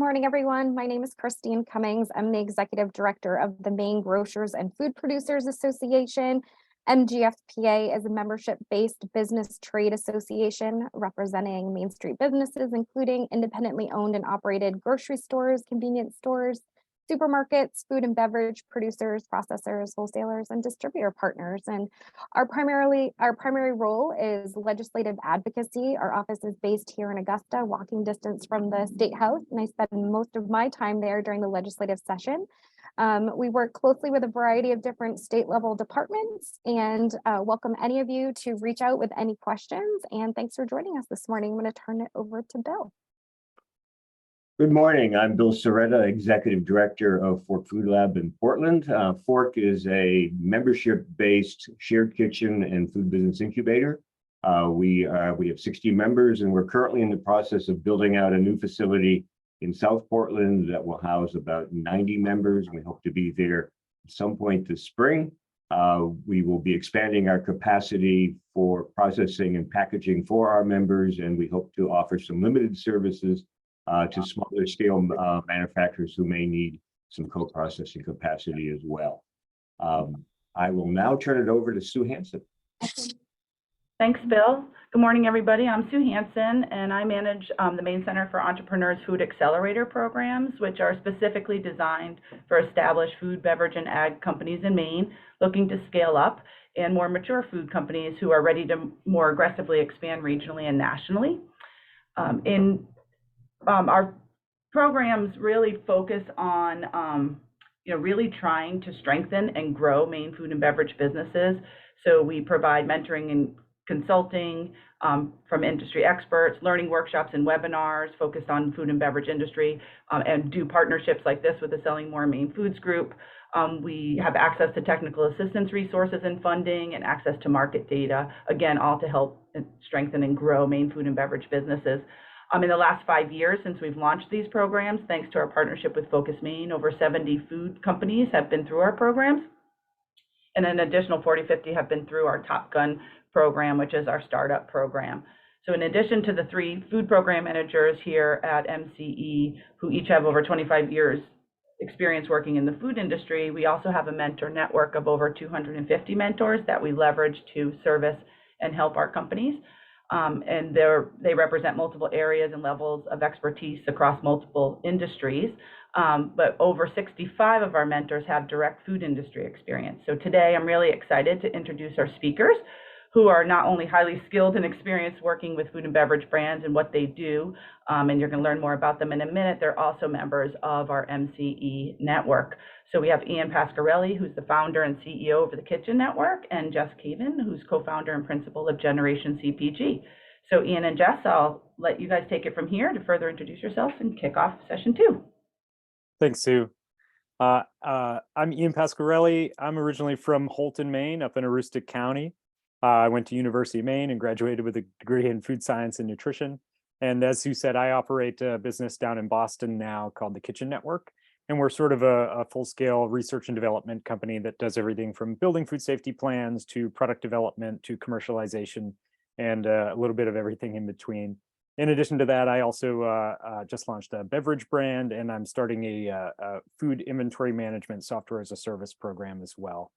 Morning, everyone. My name is Christine Cummings. I'm the Executive Director of the Maine Grocers and Food Producers Association. MGFPA is a membership-based business trade association representing Main Street businesses, including independently owned and operated grocery stores, convenience stores, supermarkets, food and beverage producers, processors, wholesalers, and distributor partners. And our primary role is legislative advocacy. Our office is based here in Augusta, walking distance from the State House, and I spend most of my time there during the legislative session. We work closely with a variety of different state level departments and welcome any of you to reach out with any questions. And thanks for joining us this morning. I'm going to turn it over to Bill. Good morning. I'm Bill Soretta, Executive Director of Fork Food Lab in Portland. Fork is a membership-based shared kitchen and food business incubator. We have 60 members, and we're currently in the process of building out a new facility in South Portland that will house about 90 members. We hope to be there at some point this spring. We will be expanding our capacity for processing and packaging for our members, and we hope to offer some limited services to smaller scale manufacturers who may need some co-processing capacity as well. I will now turn it over to Sue Hansen. Thanks, Bill. Good morning, everybody. I'm Sue Hansen, and I manage the Maine Center for Entrepreneurs Food Accelerator programs, which are specifically designed for established food, beverage, and ag companies in Maine looking to scale up, and more mature food companies who are ready to more aggressively expand regionally and nationally. Our programs really focus on really trying to strengthen and grow Maine food and beverage businesses. So we provide mentoring and consulting from industry experts, learning workshops and webinars focused on food and beverage industry, and do partnerships like this with the Selling More Maine Foods Group. We have access to technical assistance resources and funding and access to market data, again, all to help strengthen and grow Maine food and beverage businesses. In the last 5 years since we've launched these programs, thanks to our partnership with Focus Maine, over 70 food companies have been through our programs. And an additional 40-50 have been through our Top Gun program, which is our startup program. So in addition to the 3 food program managers here at MCE, who each have over 25 years experience working in the food industry, we also have a mentor network of over 250 mentors that we leverage to service and help our companies. And they represent multiple areas and levels of expertise across multiple industries. But over 65 of our mentors have direct food industry experience. So today I'm really excited to introduce our speakers, who are not only highly skilled and experienced working with food and beverage brands and what they do, and you're going to learn more about them in a minute. They're also members of our MCE network. So we have Ian Pasquarelli, who's the founder and CEO of the Kitchen Network, and Jess Caven, who's co-founder and principal of Generation CPG. So Ian and Jess, I'll let you guys take it from here to further introduce yourselves and kick off session 2. Thanks, Sue. I'm Ian Pasquarelli. I'm originally from Holton, Maine, up in Aroostook County. I went to University of Maine and graduated with a degree in food science and nutrition. And as Sue said, I operate a business down in Boston now called the Kitchen Network. And we're sort of a full-scale research and development company that does everything from building food safety plans to product development to commercialization and a little bit of everything in between. In addition to that, I also just launched a beverage brand, and I'm starting a food inventory management software as a service program as well.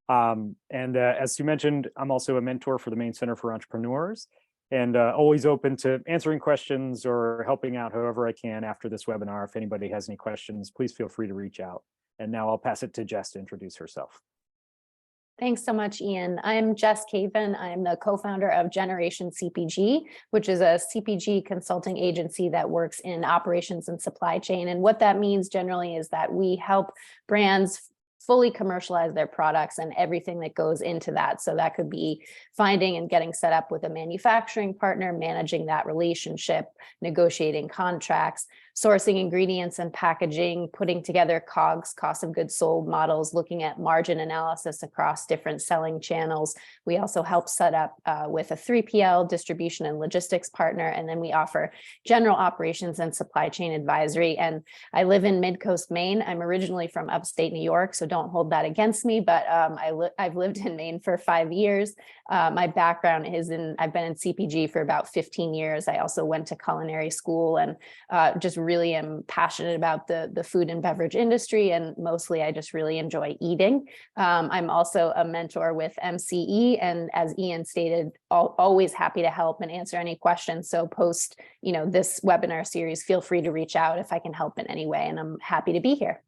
As Sue mentioned, I'm also a mentor for the Maine Center for Entrepreneurs, and always open to answering questions or helping out however I can after this webinar. If anybody has any questions, please feel free to reach out. And now I'll pass it to Jess to introduce herself. Thanks so much, Ian. I'm Jess Caven. I'm the co-founder of Generation CPG, which is a CPG consulting agency that works in operations and supply chain. And what that means generally is that we help brands fully commercialize their products and everything that goes into that. So that could be finding and getting set up with a manufacturing partner, managing that relationship, negotiating contracts, sourcing ingredients and packaging, putting together COGS, cost of goods sold models, looking at margin analysis across different selling channels. We also help set up with a 3PL distribution and logistics partner. And then we offer general operations and supply chain advisory. And I live in Mid-Coast, Maine. I'm originally from upstate New York, so don't hold that against me, but I've lived in Maine for 5 years. My background is I've been in CPG for about 15 years. I also went to culinary school and just really am passionate about the food and beverage industry, and mostly I just really enjoy eating. I'm also a mentor with MCE, and as Ian stated, always happy to help and answer any questions. So post, this webinar series, feel free to reach out if I can help in any way, and I'm happy to be here.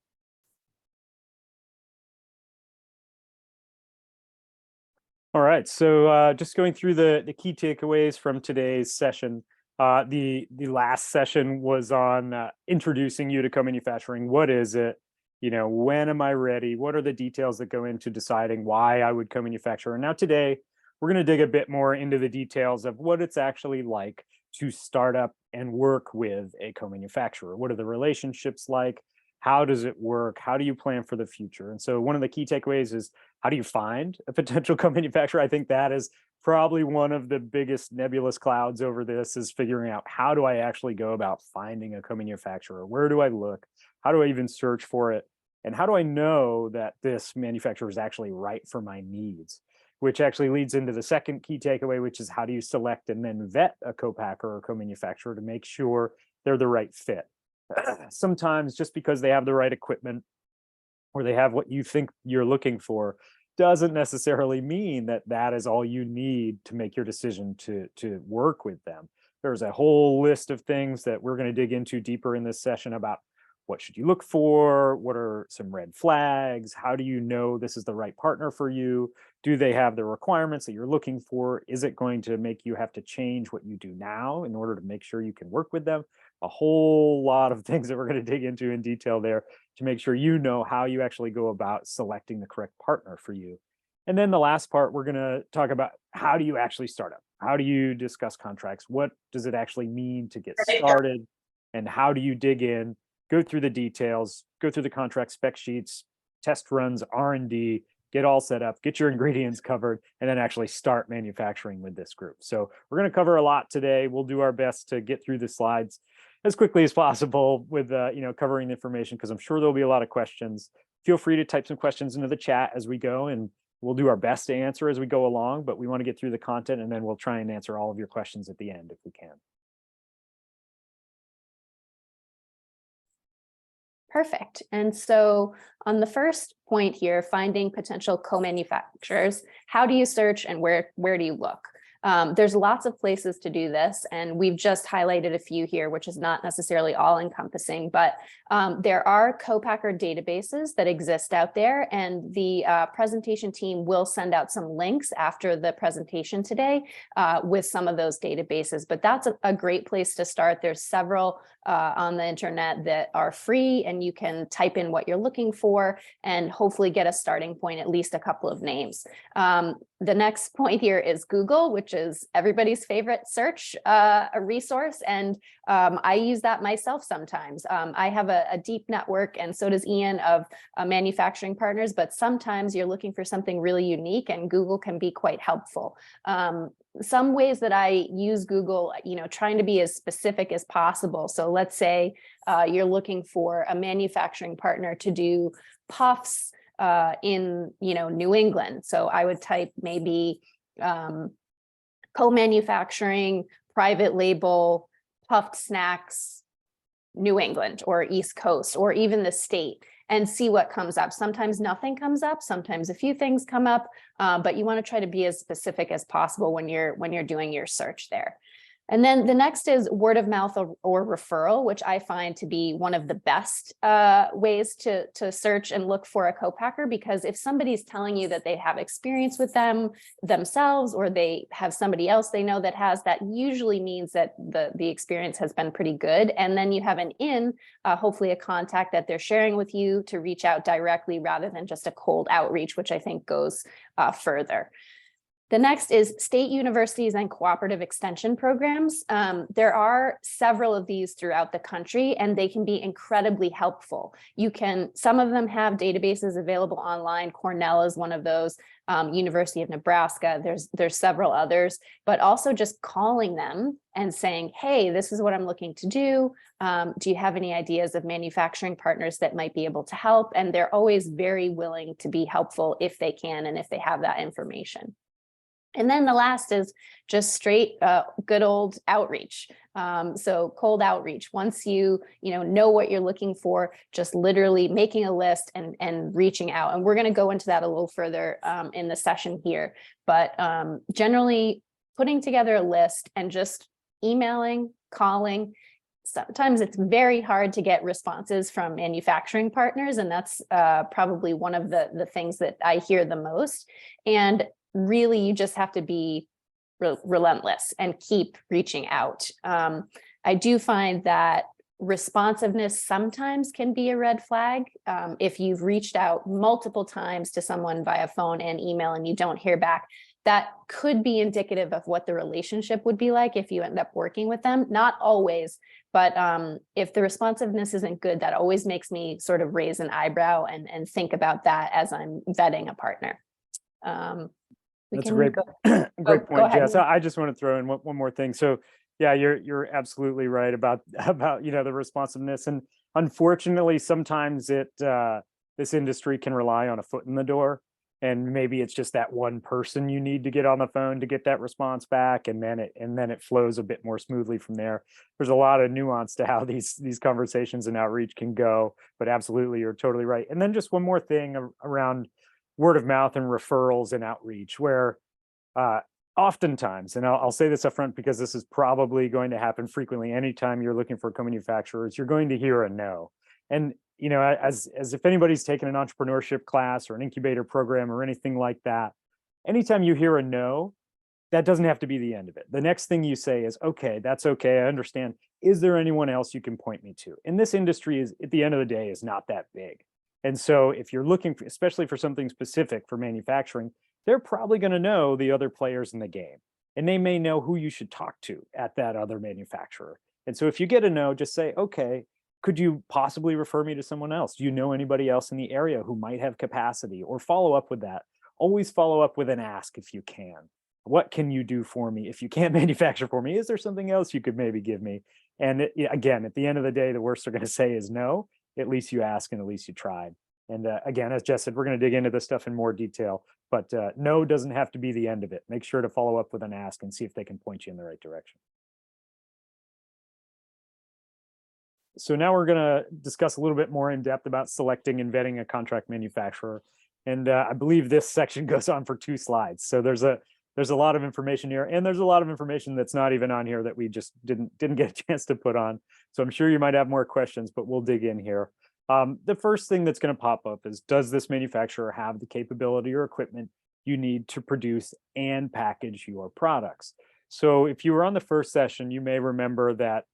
All right, so just going through the key takeaways from today's session. The last session was on introducing you to co-manufacturing. What is it? When am I ready? What are the details that go into deciding why I would co-manufacture? And now today, we're going to dig a bit more into the details of what it's actually like to start up and work with a co-manufacturer. What are the relationships like? How does it work? How do you plan for the future? And so one of the key takeaways is, how do you find a potential co-manufacturer? I think that is probably one of the biggest nebulous clouds over this, is figuring out, how do I actually go about finding a co-manufacturer? Where do I look? How do I even search for it? And how do I know that this manufacturer is actually right for my needs? Which actually leads into the second key takeaway, which is, how do you select and then vet a co-packer or co-manufacturer to make sure they're the right fit? Sometimes just because they have the right equipment or they have what you think you're looking for doesn't necessarily mean that that is all you need to make your decision to work with them. There's a whole list of things that we're going to dig into deeper in this session about what should you look for, what are some red flags, how do you know this is the right partner for you, do they have the requirements that you're looking for, is it going to make you have to change what you do now in order to make sure you can work with them? A whole lot of things that we're going to dig into in detail there to make sure you know how you actually go about selecting the correct partner for you. And then the last part, we're going to talk about, how do you actually start up? How do you discuss contracts? What does it actually mean to get started? And how do you dig in, go through the details, go through the contract spec sheets, test runs, R&D, get all set up, get your ingredients covered, and then actually start manufacturing with this group. So we're going to cover a lot today. We'll do our best to get through the slides as quickly as possible with covering the information, because I'm sure there'll be a lot of questions. Feel free to type some questions into the chat as we go, and we'll do our best to answer as we go along, but we want to get through the content, and then we'll try and answer all of your questions at the end if we can. Perfect. And so on the first point here, finding potential co-manufacturers, how do you search and where do you look? There's lots of places to do this, and we've just highlighted a few here, which is not necessarily all encompassing, but there are co-packer databases that exist out there, and the presentation team will send out some links after the presentation today with some of those databases, but that's a great place to start. There's several on the internet that are free, and you can type in what you're looking for and hopefully get a starting point, at least a couple of names. The next point here is Google, which is everybody's favorite search resource. And I use that myself sometimes. I have a deep network, and so does Ian, of manufacturing partners, but sometimes you're looking for something really unique, and Google can be quite helpful. Some ways that I use Google, trying to be as specific as possible. So let's say you're looking for a manufacturing partner to do puffs in New England. So I would type maybe co-manufacturing, private label, puffed snacks, New England or East Coast, or even the state, and see what comes up. Sometimes nothing comes up, sometimes a few things come up, but you want to try to be as specific as possible when you're doing your search there. And then the next is word of mouth or referral, which I find to be one of the best ways to search and look for a co-packer, because if somebody's telling you that they have experience with them themselves, or they have somebody else they know that has, that usually means that the experience has been pretty good. And then you have hopefully a contact that they're sharing with you to reach out directly rather than just a cold outreach, which I think goes further. The next is state universities and cooperative extension programs. There are several of these throughout the country, and they can be incredibly helpful. Some of them have databases available online. Cornell is one of those, University of Nebraska, there's several others, but also just calling them and saying, hey, this is what I'm looking to do. Do you have any ideas of manufacturing partners that might be able to help? And they're always very willing to be helpful if they can and if they have that information. And then the last is just straight good old outreach. So cold outreach. Once you know what you're looking for, just literally making a list and reaching out. And we're going to go into that a little further in the session here. But generally putting together a list and just emailing, calling. Sometimes it's very hard to get responses from manufacturing partners, and that's probably one of the things that I hear the most. And really, you just have to be relentless and keep reaching out. I do find that responsiveness sometimes can be a red flag. If you've reached out multiple times to someone via phone and email and you don't hear back, that could be indicative of what the relationship would be like if you end up working with them. Not always, but if the responsiveness isn't good, that always makes me sort of raise an eyebrow and think about that as I'm vetting a partner. That's a great point, Jess. I just want to throw in one more thing. So yeah, you're absolutely right about the responsiveness. And unfortunately, sometimes this industry can rely on a foot in the door. And maybe it's just that one person you need to get on the phone to get that response back, and then it flows a bit more smoothly from there. There's a lot of nuance to how these conversations and outreach can go, but absolutely, you're totally right. And then just one more thing around word of mouth and referrals and outreach, where oftentimes, and I'll say this up front because this is probably going to happen frequently anytime you're looking for co-manufacturers, you're going to hear a no. And as if anybody's taken an entrepreneurship class or an incubator program or anything like that, anytime you hear a no, that doesn't have to be the end of it. The next thing you say is, okay, that's okay, I understand. Is there anyone else you can point me to? And this industry is, at the end of the day, is not that big. And so if you're looking for, especially for something specific for manufacturing, they're probably going to know the other players in the game, and they may know who you should talk to at that other manufacturer. And so if you get a no, just say, okay, could you possibly refer me to someone else? Do you know anybody else in the area who might have capacity? Or follow up with that. Always follow up with an ask if you can. What can you do for me? If you can't manufacture for me, is there something else you could maybe give me? And again, at the end of the day, the worst they're going to say is no. At least you ask and at least you tried. And again, as Jess said, we're going to dig into this stuff in more detail, but no doesn't have to be the end of it. Make sure to follow up with an ask and see if they can point you in the right direction. So now we're going to discuss a little bit more in depth about selecting and vetting a contract manufacturer. And I believe this section goes on for 2 slides. So there's a lot of information here, and there's a lot of information that's not even on here that we just didn't get a chance to put on. So I'm sure you might have more questions, but we'll dig in here. The first thing that's going to pop up is, does this manufacturer have the capability or equipment you need to produce and package your products? So if you were on the first session, you may remember that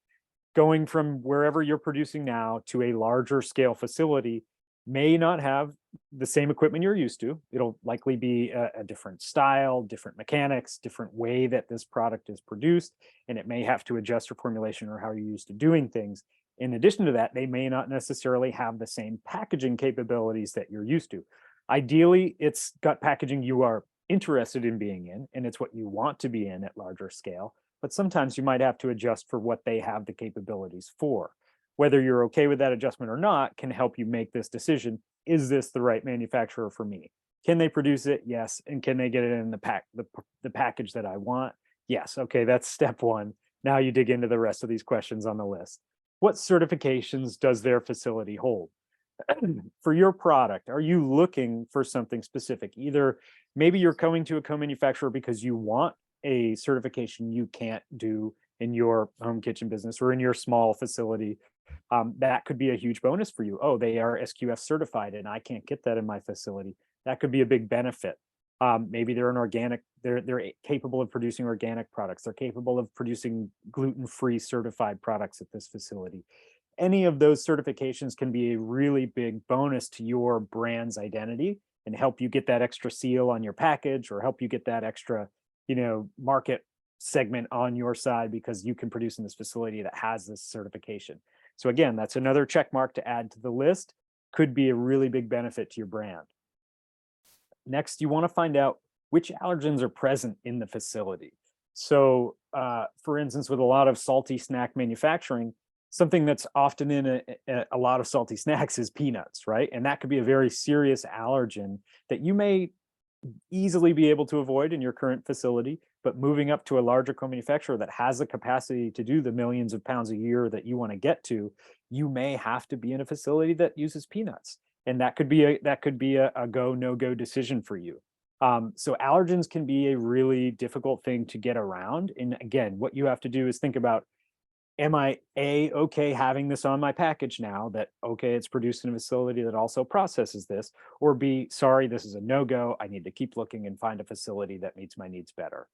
going from wherever you're producing now to a larger scale facility may not have the same equipment you're used to. It'll likely be a different style, different mechanics, different way that this product is produced, and it may have to adjust your formulation or how you're used to doing things. In addition to that, they may not necessarily have the same packaging capabilities that you're used to. Ideally, it's gut packaging you are interested in being in, and it's what you want to be in at larger scale. But sometimes you might have to adjust for what they have the capabilities for. Whether you're okay with that adjustment or not can help you make this decision. Is this the right manufacturer for me? Can they produce it? Yes. And can they get it in the package that I want? Yes. Okay, that's step 1. Now you dig into the rest of these questions on the list. What certifications does their facility hold? For your product, are you looking for something specific? Either maybe you're coming to a co-manufacturer because you want a certification you can't do in your home kitchen business or in your small facility. That could be a huge bonus for you. Oh, they are SQF certified and I can't get that in my facility. That could be a big benefit. Maybe they're capable of producing organic products. They're capable of producing gluten-free certified products at this facility. Any of those certifications can be a really big bonus to your brand's identity and help you get that extra seal on your package, or help you get that extra market segment on your side because you can produce in this facility that has this certification. So again, that's another check mark to add to the list. Could be a really big benefit to your brand. Next, you want to find out which allergens are present in the facility. So for instance, with a lot of salty snack manufacturing, something that's often in a lot of salty snacks is peanuts, right? And that could be a very serious allergen that you may easily be able to avoid in your current facility, but moving up to a larger co-manufacturer that has the capacity to do the millions of pounds a year that you want to get to, you may have to be in a facility that uses peanuts. And that could be a go, no go decision for you. So allergens can be a really difficult thing to get around. And again, what you have to do is think about, am I okay having this on my package now that, okay, it's produced in a facility that also processes this, or B, sorry, this is a no-go. I need to keep looking and find a facility that meets my needs better.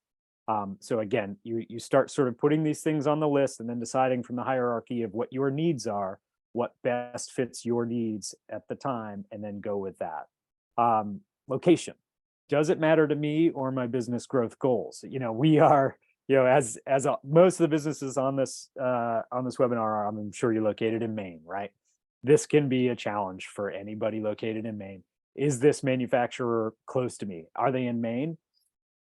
So again, you start sort of putting these things on the list and then deciding from the hierarchy of what your needs are, what best fits your needs at the time, and then go with that. Location. Does it matter to me or my business growth goals? We are, most of the businesses on this webinar are, I'm sure you're located in Maine, right? This can be a challenge for anybody located in Maine. Is this manufacturer close to me? Are they in Maine?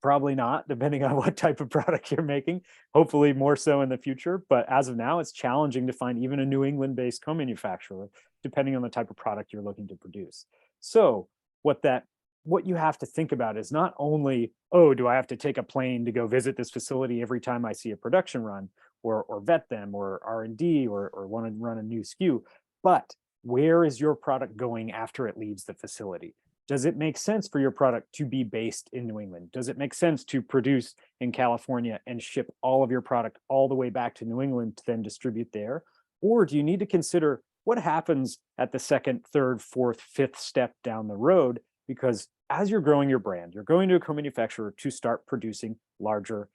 Probably not, depending on what type of product you're making. Hopefully more so in the future, but as of now, it's challenging to find even a New England-based co-manufacturer, depending on the type of product you're looking to produce. So what you have to think about is not only, oh, do I have to take a plane to go visit this facility every time I see a production run, or vet them, or R&D, or want to run a new SKU, but where is your product going after it leaves the facility? Does it make sense for your product to be based in New England? Does it make sense to produce in California and ship all of your product all the way back to New England to then distribute there? Or do you need to consider what happens at the second, third, fourth, fifth step down the road? Because as you're growing your brand, you're going to a co-manufacturer to start producing larger,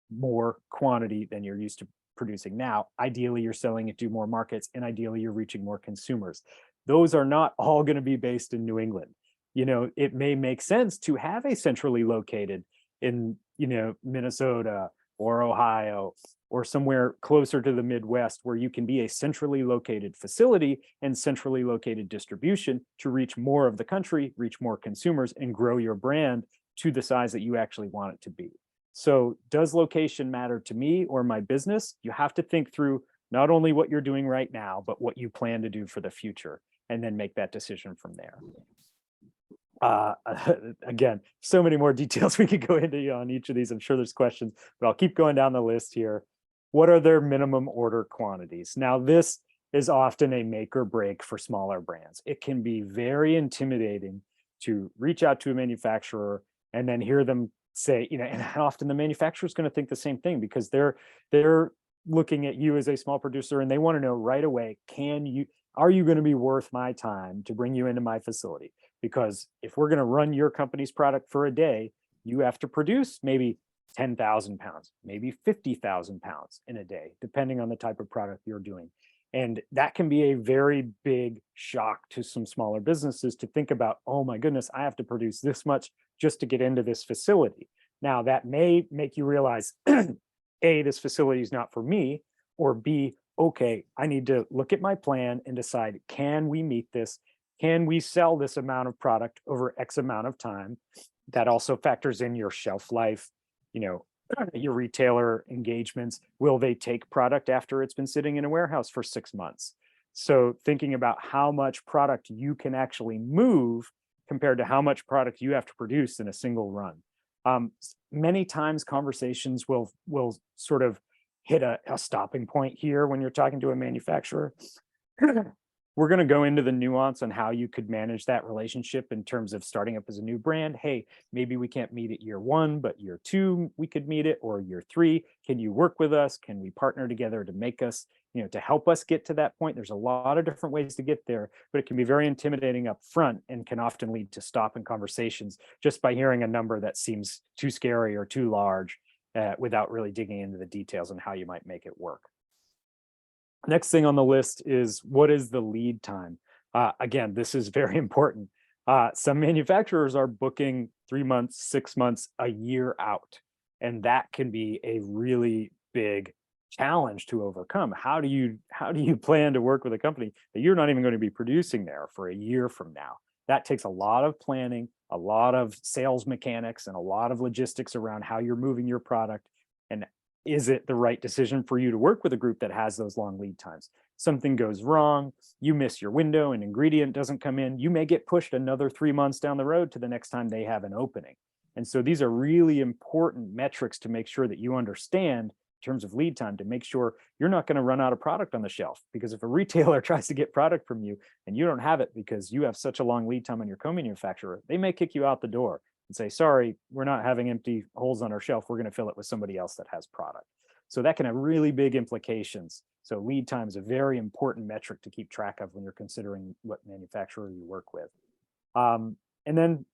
more quantity than you're used to producing now. Ideally, you're selling it to more markets, and ideally, you're reaching more consumers. Those are not all going to be based in New England. It may make sense to have a centrally located in, Minnesota or Ohio or somewhere closer to the Midwest, where you can be a centrally located facility and centrally located distribution to reach more of the country, reach more consumers, and grow your brand to the size that you actually want it to be. So does location matter to me or my business? You have to think through not only what you're doing right now, but what you plan to do for the future, and then make that decision from there. Again, so many more details we could go into on each of these. I'm sure there's questions, but I'll keep going down the list here. What are their minimum order quantities? Now, this is often a make or break for smaller brands. It can be very intimidating to reach out to a manufacturer and then hear them say, and often the manufacturer is going to think the same thing, because they're looking at you as a small producer and they want to know right away, are you going to be worth my time to bring you into my facility? Because if we're going to run your company's product for a day, you have to produce maybe 10,000 pounds, maybe 50,000 pounds in a day, depending on the type of product you're doing. And that can be a very big shock to some smaller businesses to think about, oh my goodness, I have to produce this much just to get into this facility. Now, that may make you realize, A, this facility is not for me, or B, okay, I need to look at my plan and decide, can we meet this? Can we sell this amount of product over X amount of time? That also factors in your shelf life, your retailer engagements. Will they take product after it's been sitting in a warehouse for 6 months? So thinking about how much product you can actually move compared to how much product you have to produce in a single run. Many times conversations will sort of hit a stopping point here when you're talking to a manufacturer. We're going to go into the nuance on how you could manage that relationship in terms of starting up as a new brand. Hey, maybe we can't meet it year 1, but year 2, we could meet it, or year 3. Can you work with us? Can we partner together to make us, to help us get to that point? There's a lot of different ways to get there, but it can be very intimidating up front and can often lead to stop in conversations just by hearing a number that seems too scary or too large without really digging into the details on how you might make it work. Next thing on the list is, what is the lead time? Again, this is very important. Some manufacturers are booking 3 months, 6 months, a year out, and that can be a really big challenge to overcome. How do you plan to work with a company that you're not even going to be producing there for a year from now? That takes a lot of planning, a lot of sales mechanics, and a lot of logistics around how you're moving your product. And is it the right decision for you to work with a group that has those long lead times? something goes wrong, you miss your window, an ingredient doesn't come in, you may get pushed another 3 months down the road to the next time they have an opening. And so these are really important metrics to make sure that you understand in terms of lead time, to make sure you're not going to run out of product on the shelf. Because if a retailer tries to get product from you and you don't have it because you have such a long lead time on your co-manufacturer, they may kick you out the door and say, sorry, we're not having empty holes on our shelf. We're going to fill it with somebody else that has product. So that can have really big implications. So lead time is a very important metric to keep track of when you're considering what manufacturer you work with. And then,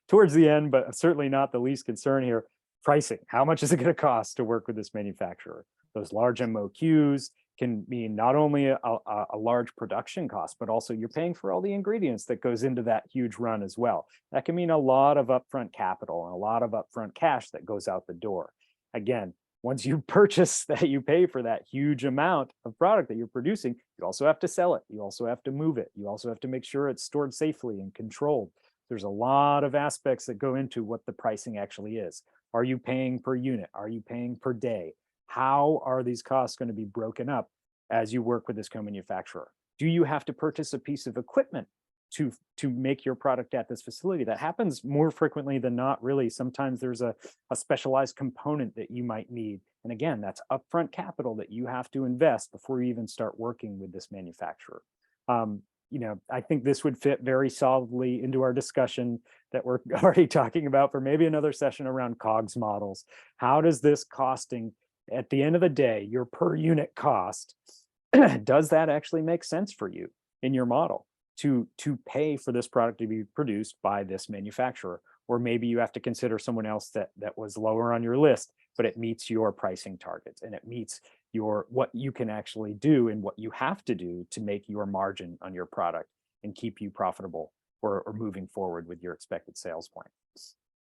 towards the end, but certainly not the least concern here, pricing. How much is it going to cost to work with this manufacturer? Those large MOQs can mean not only a large production cost, but also you're paying for all the ingredients that goes into that huge run as well. That can mean a lot of upfront capital and a lot of upfront cash that goes out the door. Again, once you purchase that, you pay for that huge amount of product that you're producing, you also have to sell it. You also have to move it. You also have to make sure it's stored safely and controlled. There's a lot of aspects that go into what the pricing actually is. Are you paying per unit? Are you paying per day? How are these costs going to be broken up as you work with this co-manufacturer? Do you have to purchase a piece of equipment to make your product at this facility? That happens more frequently than not, really. Sometimes there's a specialized component that you might need. And again, that's upfront capital that you have to invest before you even start working with this manufacturer. I think this would fit very solidly into our discussion that we're already talking about for maybe another session around COGS models. How does this costing, at the end of the day, your per unit cost, does that actually make sense for you in your model to pay for this product to be produced by this manufacturer? Or maybe you have to consider someone else that was lower on your list, but it meets your pricing targets and it meets what you can actually do and what you have to do to make your margin on your product and keep you profitable or moving forward with your expected sales point.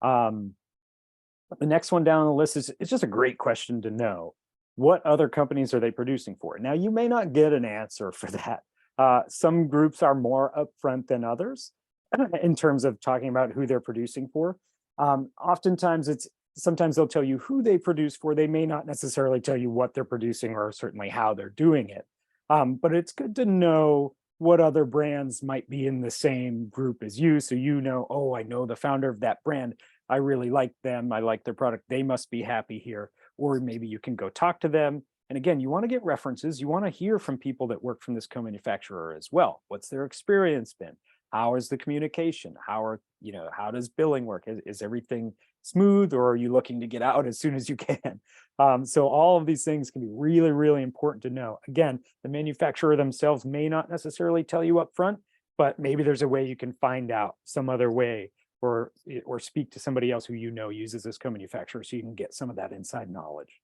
The next one down on the list is, it's just a great question to know. What other companies are they producing for? Now, you may not get an answer for that. Some groups are more upfront than others in terms of talking about who they're producing for. Sometimes they'll tell you who they produce for. They may not necessarily tell you what they're producing or certainly how they're doing it. But it's good to know what other brands might be in the same group as you. So oh, I know the founder of that brand. I really like them. I like their product. They must be happy here. Or maybe you can go talk to them. And again, you want to get references. You want to hear from people that work from this co-manufacturer as well. What's their experience been? How is the communication? How does billing work? Is everything smooth, or are you looking to get out as soon as you can? So all of these things can be really, really important to know. Again, the manufacturer themselves may not necessarily tell you up front, but maybe there's a way you can find out some other way, or speak to somebody else who uses this co-manufacturer so you can get some of that inside knowledge.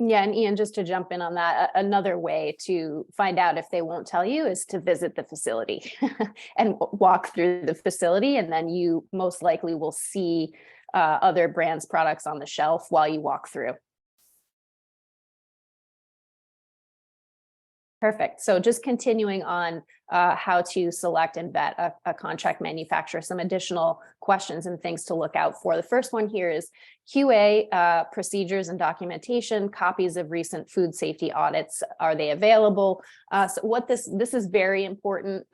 Yeah, and Ian, just to jump in on that, another way to find out if they won't tell you is to visit the facility and walk through the facility, and then you most likely will see other brands' products on the shelf while you walk through. Perfect. So just continuing on how to select and vet a contract manufacturer, some additional questions and things to look out for. The first one here is QA procedures and documentation, copies of recent food safety audits. Are they available? So what this is very important.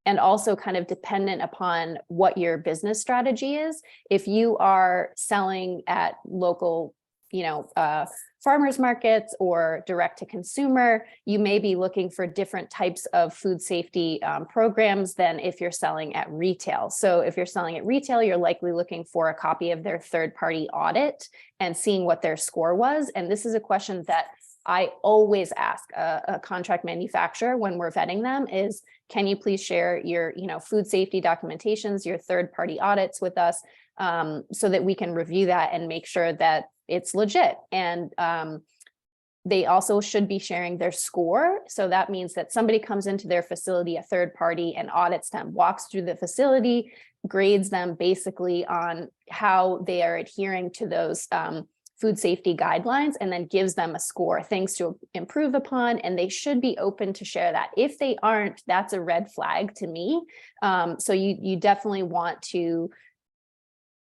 And also kind of dependent upon what your business strategy is. If you are selling at local, farmers markets or direct to consumer, you may be looking for different types of food safety programs than if you're selling at retail. So if you're selling at retail, you're likely looking for a copy of their third-party audit and seeing what their score was. And this is a question that I always ask a contract manufacturer when we're vetting them is, can you please share your, food safety documentations, your third-party audits with us, so that we can review that and make sure that it's legit. And they also should be sharing their score. So that means that somebody comes into their facility, a third party, and audits them, walks through the facility, grades them basically on how they are adhering to those food safety guidelines, and then gives them a score, things to improve upon, and they should be open to share that. If they aren't, that's a red flag to me. So you definitely want to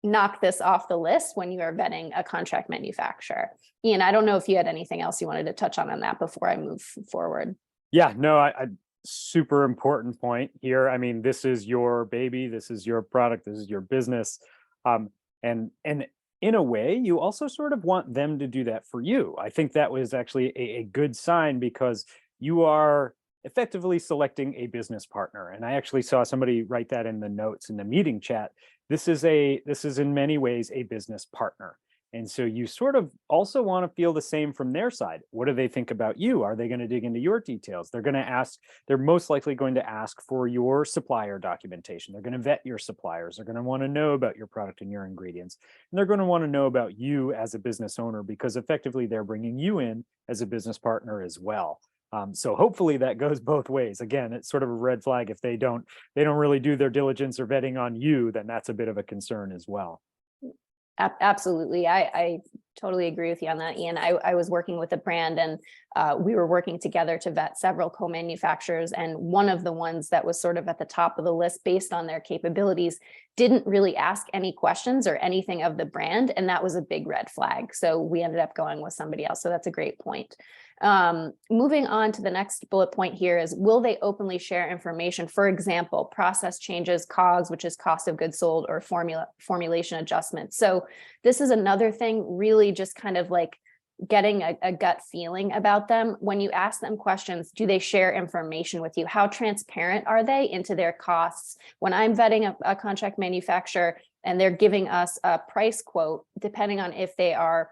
knock this off the list when you are vetting a contract manufacturer. Ian, I don't know if you had anything else you wanted to touch on that before I move forward. Yeah, no, I super important point here. I mean, this is your baby, this is your product, this is your business. And in a way, you also sort of want them to do that for you. I think that was actually a good sign, because you are effectively selecting a business partner. And I actually saw somebody write that in the notes in the meeting chat. This is in many ways a business partner. And so you sort of also want to feel the same from their side. What do they think about you? Are they going to dig into your details? They're most likely going to ask for your supplier documentation. They're going to vet your suppliers. They're going to want to know about your product and your ingredients. And they're going to want to know about you as a business owner, because effectively they're bringing you in as a business partner as well. So hopefully that goes both ways. Again, it's sort of a red flag if they don't really do their diligence or vetting on you, then that's a bit of a concern as well. Absolutely. I totally agree with you on that, Ian. I was working with a brand, and we were working together to vet several co-manufacturers. And one of the ones that was sort of at the top of the list based on their capabilities didn't really ask any questions or anything of the brand. And that was a big red flag. So we ended up going with somebody else. So that's a great point. Moving on to the next bullet point here is, will they openly share information? For example, process changes, COGS, which is cost of goods sold, or formulation adjustments. So this is another thing, really just kind of like getting a gut feeling about them. When you ask them questions, do they share information with you? How transparent are they into their costs? When I'm vetting a contract manufacturer and they're giving us a price quote, depending on if they are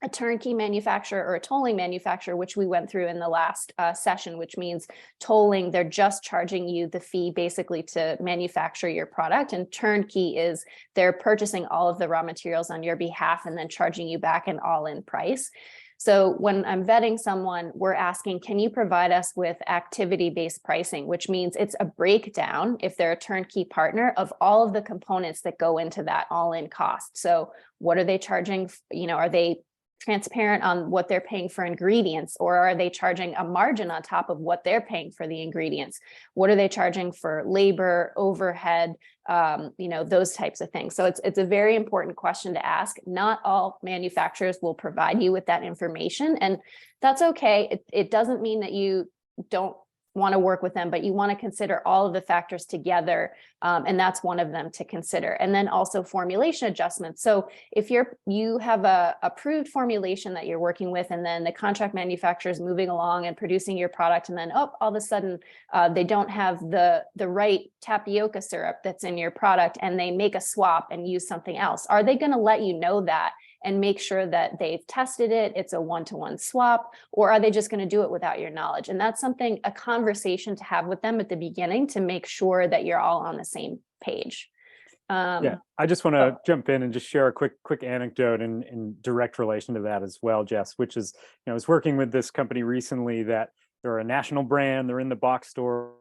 a turnkey manufacturer or a tolling manufacturer, which we went through in the last session, which means tolling, they're just charging you the fee basically to manufacture your product. And turnkey is they're purchasing all of the raw materials on your behalf and then charging you back an all-in price. So when I'm vetting someone, we're asking, can you provide us with activity-based pricing, which means it's a breakdown, if they're a turnkey partner, of all of the components that go into that all-in cost. So what are they charging? Are they transparent on what they're paying for ingredients, or are they charging a margin on top of what they're paying for the ingredients? What are they charging for labor, overhead, those types of things? So it's a very important question to ask. Not all manufacturers will provide you with that information, and that's okay. It doesn't mean that you don't want to work with them, but you want to consider all of the factors together. And that's one of them to consider. And then also formulation adjustments. So if you have a approved formulation that you're working with, and then the contract manufacturer is moving along and producing your product, and then all of a sudden they don't have the right tapioca syrup that's in your product, and they make a swap and use something else, are they going to let you know that and make sure that they've tested it, it's a one-to-one swap, or are they just going to do it without your knowledge? And that's a conversation to have with them at the beginning to make sure that you're all on the same page. Yeah, I just want to jump in and just share a quick anecdote in direct relation to that as well, Jess, which is, I was working with this company recently that they're a national brand, they're in the box store,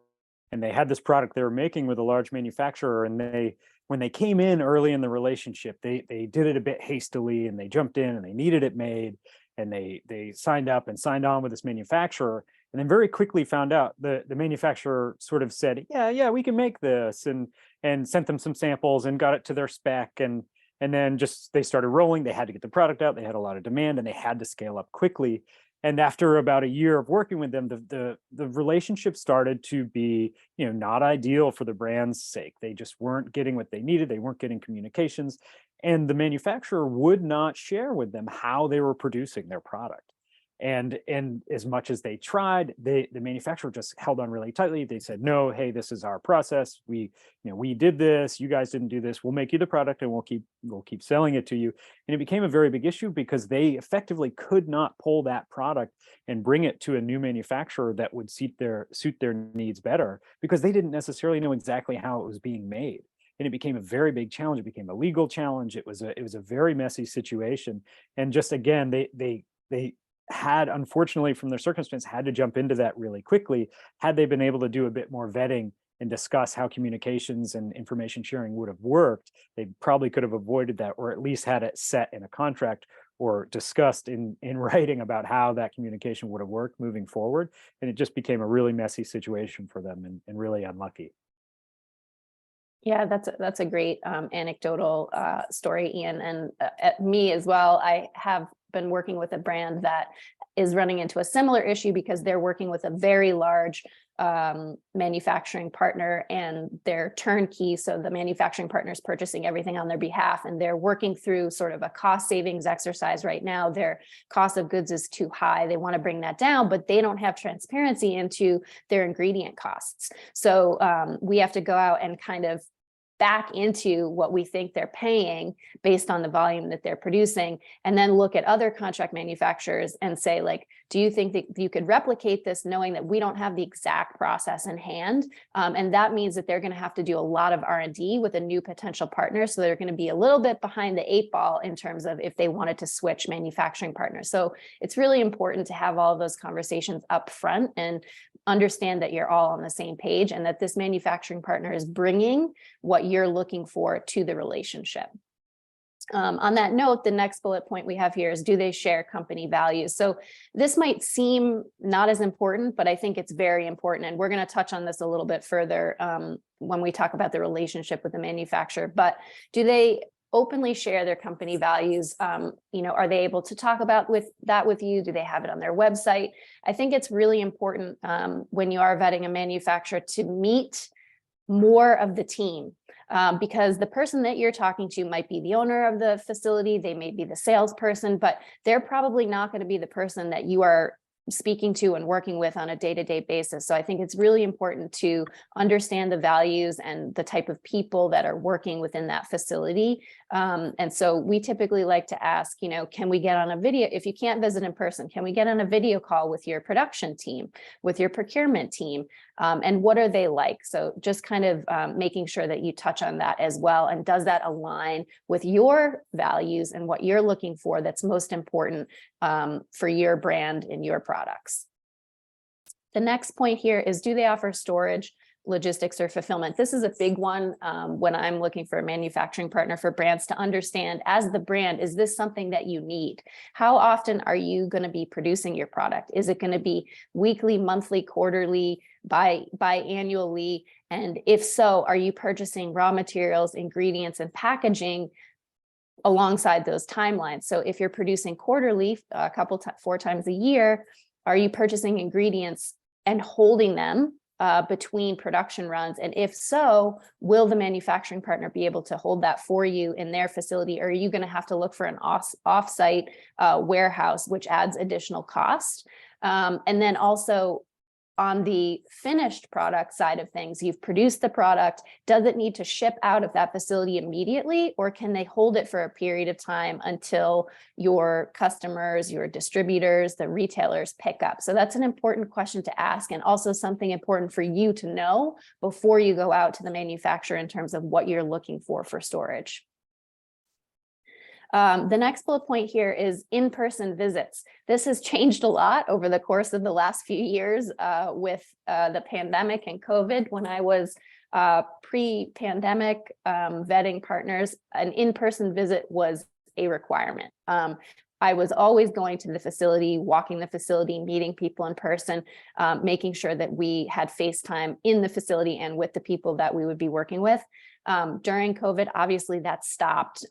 and they had this product they were making with a large manufacturer, and when they came in early in the relationship, they did it a bit hastily, and they jumped in and they needed it made, and they signed up and signed on with this manufacturer, and then very quickly found out the manufacturer sort of said, yeah, we can make this, and sent them some samples and got it to their spec, and then just they started rolling. They had to get the product out. They had a lot of demand, and they had to scale up quickly. And after about a year of working with them, the relationship started to be, not ideal for the brand's sake. They just weren't getting what they needed. They weren't getting communications, and the manufacturer would not share with them how they were producing their product. And as much as they tried, the manufacturer just held on really tightly. They said, no, hey, this is our process. We did this. You guys didn't do this. We'll make you the product, and we'll keep selling it to you. And it became a very big issue because they effectively could not pull that product and bring it to a new manufacturer that would suit their needs better, because they didn't necessarily know exactly how it was being made. And it became a very big challenge. It became a legal challenge. It was a very messy situation. And just again, they had, unfortunately, from their circumstance, had to jump into that really quickly. Had they been able to do a bit more vetting and discuss how communications and information sharing would have worked, they probably could have avoided that, or at least had it set in a contract or discussed in writing about how that communication would have worked moving forward. And it just became a really messy situation for them, and really unlucky. Yeah, that's a great anecdotal story, Ian, and me as well. I have been working with a brand that is running into a similar issue because they're working with a very large manufacturing partner, and they're turnkey. So the manufacturing partner is purchasing everything on their behalf, and they're working through sort of a cost savings exercise right now. Their cost of goods is too high. They want to bring that down, but they don't have transparency into their ingredient costs. So we have to go out and kind of back into what we think they're paying based on the volume that they're producing, and then look at other contract manufacturers and say, like, do you think that you could replicate this, knowing that we don't have the exact process in hand? And that means that they're going to have to do a lot of R&D with a new potential partner. So they're going to be a little bit behind the 8 ball in terms of if they wanted to switch manufacturing partners. So it's really important to have all of those conversations up front and understand that you're all on the same page, and that this manufacturing partner is bringing what you're looking for to the relationship. On that note, the next bullet point we have here is, do they share company values? So this might seem not as important, but I think it's very important. And we're going to touch on this a little bit further when we talk about the relationship with the manufacturer. But do they openly share their company values? Are they able to talk about with you? Do they have it on their website? I think it's really important when you are vetting a manufacturer to meet more of the team, because the person that you're talking to might be the owner of the facility, they may be the salesperson, but they're probably not going to be the person that you are speaking to and working with on a day-to-day basis. So I think it's really important to understand the values and the type of people that are working within that facility. And so we typically like to ask, can we get on a video? If you can't visit in person, can we get on a video call with your production team, with your procurement team? And what are they like? So just kind of making sure that you touch on that as well. And does that align with your values and what you're looking for that's most important for your brand and your products? The next point here is, do they offer storage, logistics, or fulfillment? This is a big one when I'm looking for a manufacturing partner for brands to understand, as the brand, is this something that you need? How often are you going to be producing your product? Is it going to be weekly, monthly, quarterly, biannually? And if so, are you purchasing raw materials, ingredients, and packaging alongside those timelines? So if you're producing quarterly, 4 times a year, are you purchasing ingredients and holding them between production runs? And if so, will the manufacturing partner be able to hold that for you in their facility? Or are you going to have to look for an off-site warehouse, which adds additional cost? And then also, on the finished product side of things, you've produced the product. Does it need to ship out of that facility immediately, or can they hold it for a period of time until your customers, your distributors, the retailers pick up? So that's an important question to ask, and also something important for you to know before you go out to the manufacturer in terms of what you're looking for storage. The next bullet point here is in-person visits. This has changed a lot over the course of the last few years with the pandemic and COVID. When I was pre-pandemic vetting partners, an in-person visit was a requirement. I was always going to the facility, walking the facility, meeting people in person, making sure that we had face time in the facility and with the people that we would be working with. During COVID, obviously that stopped.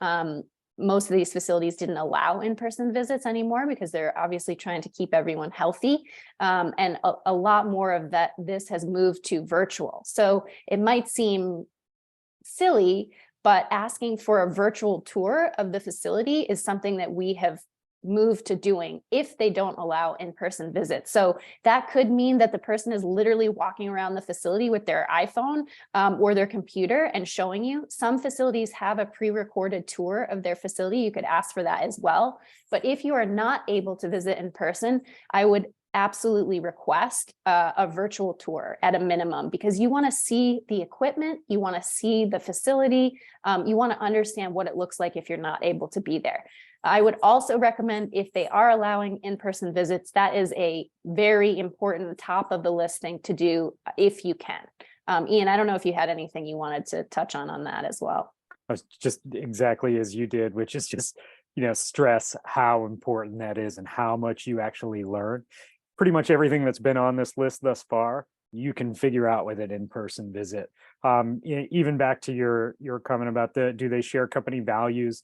Most of these facilities didn't allow in-person visits anymore because they're obviously trying to keep everyone healthy. And a lot more of this has moved to virtual. So it might seem silly, but asking for a virtual tour of the facility is something that we have moved to doing if they don't allow in-person visits. So that could mean that the person is literally walking around the facility with their iPhone or their computer and showing you. Some facilities have a pre-recorded tour of their facility. You could ask for that as well. But if you are not able to visit in person, I would absolutely request a virtual tour at a minimum, because you want to see the equipment, you want to see the facility, you want to understand what it looks like if you're not able to be there. I would also recommend, if they are allowing in-person visits, that is a very important top of the list thing to do if you can. Ian, I don't know if you had anything you wanted to touch on that as well. I was just exactly as you did, which is just, stress how important that is and how much you actually learn. Pretty much everything that's been on this list thus far you can figure out with an in-person visit. Even back to your comment about do they share company values?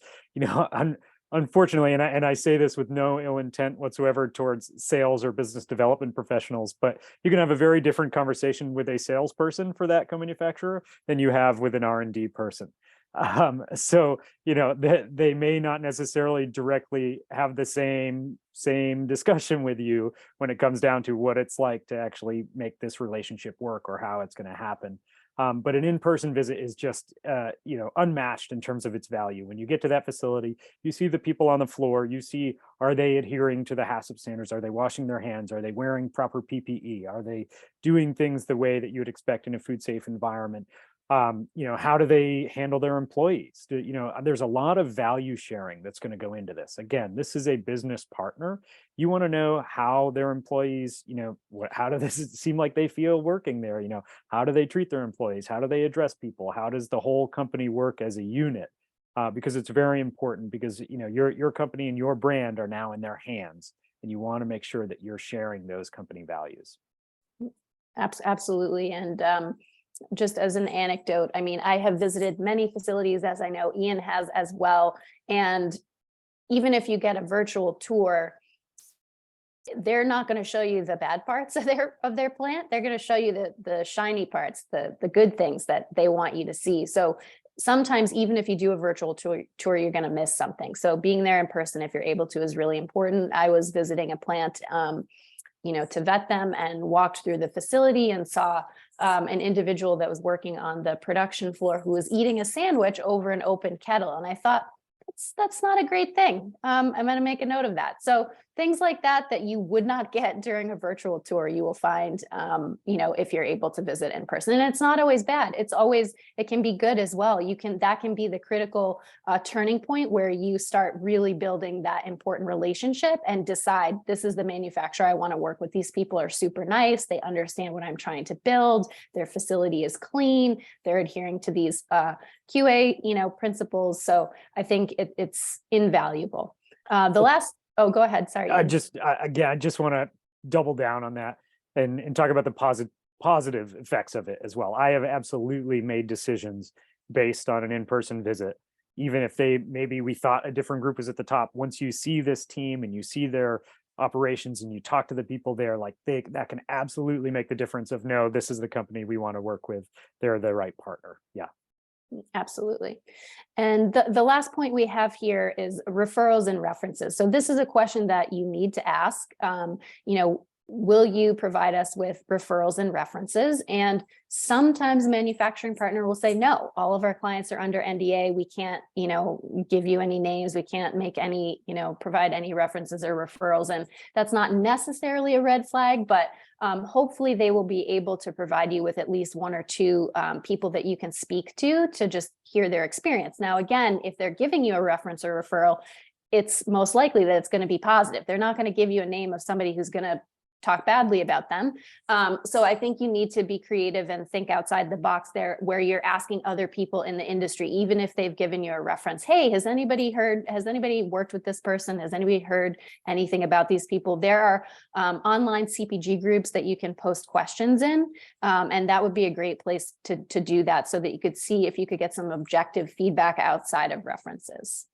Unfortunately, and I say this with no ill intent whatsoever towards sales or business development professionals, but you can have a very different conversation with a salesperson for that co-manufacturer than you have with an R&D person. So they may not necessarily directly have the same discussion with you when it comes down to what it's like to actually make this relationship work or how it's going to happen. But an in-person visit is just unmatched in terms of its value. When you get to that facility, you see the people on the floor, you see, are they adhering to the HACCP standards? Are they washing their hands? Are they wearing proper PPE? Are they doing things the way that you would expect in a food safe environment? How do they handle their employees? There's a lot of value sharing that's going to go into this. Again, this is a business partner. You want to know how their employees, how does this seem like they feel working there? How do they treat their employees? How do they address people? How does the whole company work as a unit? Because it's very important, because your company and your brand are now in their hands, and you want to make sure that you're sharing those company values. Absolutely. And just as an anecdote, I mean, I have visited many facilities, as I know Ian has as well. And even if you get a virtual tour, they're not going to show you the bad parts of their plant. They're going to show you the shiny parts, the good things that they want you to see. So sometimes, even if you do a virtual tour, you're going to miss something. So being there in person, if you're able to, is really important. I was visiting a plant, to vet them, and walked through the facility and saw an individual that was working on the production floor who was eating a sandwich over an open kettle. And I thought, that's not a great thing. I'm going to make a note of that. So things like that you would not get during a virtual tour, you will find, if you're able to visit in person. And it's not always bad. It can be good as well. That can be the critical turning point where you start really building that important relationship and decide, this is the manufacturer I want to work with. These people are super nice. They understand what I'm trying to build. Their facility is clean. They're adhering to these QA, principles. So I think it's invaluable. Oh, go ahead. Sorry. I just want to double down on that and talk about the positive effects of it as well. I have absolutely made decisions based on an in-person visit, even if maybe we thought a different group was at the top. Once you see this team and you see their operations and you talk to the people there, that can absolutely make the difference of, no, this is the company we want to work with. They're the right partner. Yeah. Absolutely. And the last point we have here is referrals and references. So this is a question that you need to ask. Will you provide us with referrals and references? And sometimes manufacturing partner will say, no, all of our clients are under NDA. We can't, give you any names. We can't make any, provide any references or referrals. And that's not necessarily a red flag, but hopefully they will be able to provide you with at least one or two people that you can speak to just hear their experience. Now, again, if they're giving you a reference or referral, it's most likely that it's going to be positive. They're not going to give you a name of somebody who's going to talk badly about them. So I think you need to be creative and think outside the box there, where you're asking other people in the industry, even if they've given you a reference. Hey, has anybody worked with this person? Has anybody heard anything about these people? There are online CPG groups that you can post questions in. And that would be a great place to do that, so that you could see if you could get some objective feedback outside of references.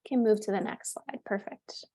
Can move to the next slide. Perfect.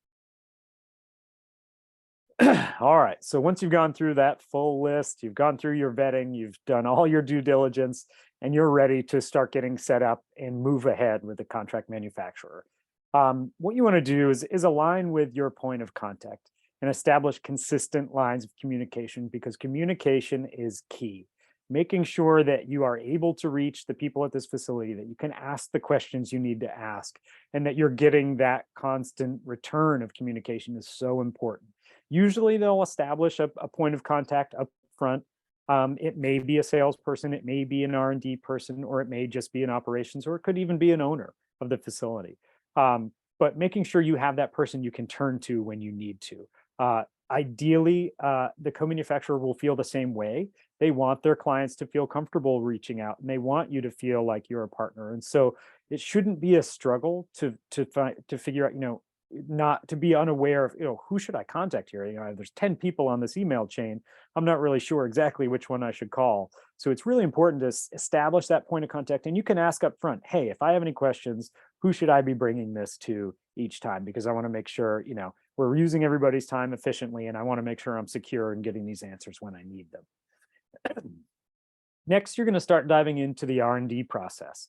All right. So once you've gone through that full list, you've gone through your vetting, you've done all your due diligence, and you're ready to start getting set up and move ahead with the contract manufacturer. What you want to do is align with your point of contact and establish consistent lines of communication, because communication is key. Making sure that you are able to reach the people at this facility, that you can ask the questions you need to ask, and that you're getting that constant return of communication is so important. Usually they'll establish a point of contact up front. It may be a salesperson, it may be an R&D person, or it may just be an operations, or it could even be an owner of the facility. But making sure you have that person you can turn to when you need to. Ideally, the co-manufacturer will feel the same way. They want their clients to feel comfortable reaching out, and they want you to feel like you're a partner. And so it shouldn't be a struggle to figure out, not to be unaware of, who should I contact here? There's 10 people on this email chain. I'm not really sure exactly which one I should call. So it's really important to establish that point of contact. And you can ask up front, hey, if I have any questions, who should I be bringing this to each time? Because I want to make sure, we're using everybody's time efficiently, and I want to make sure I'm secure in getting these answers when I need them. Next, you're going to start diving into the R&D process.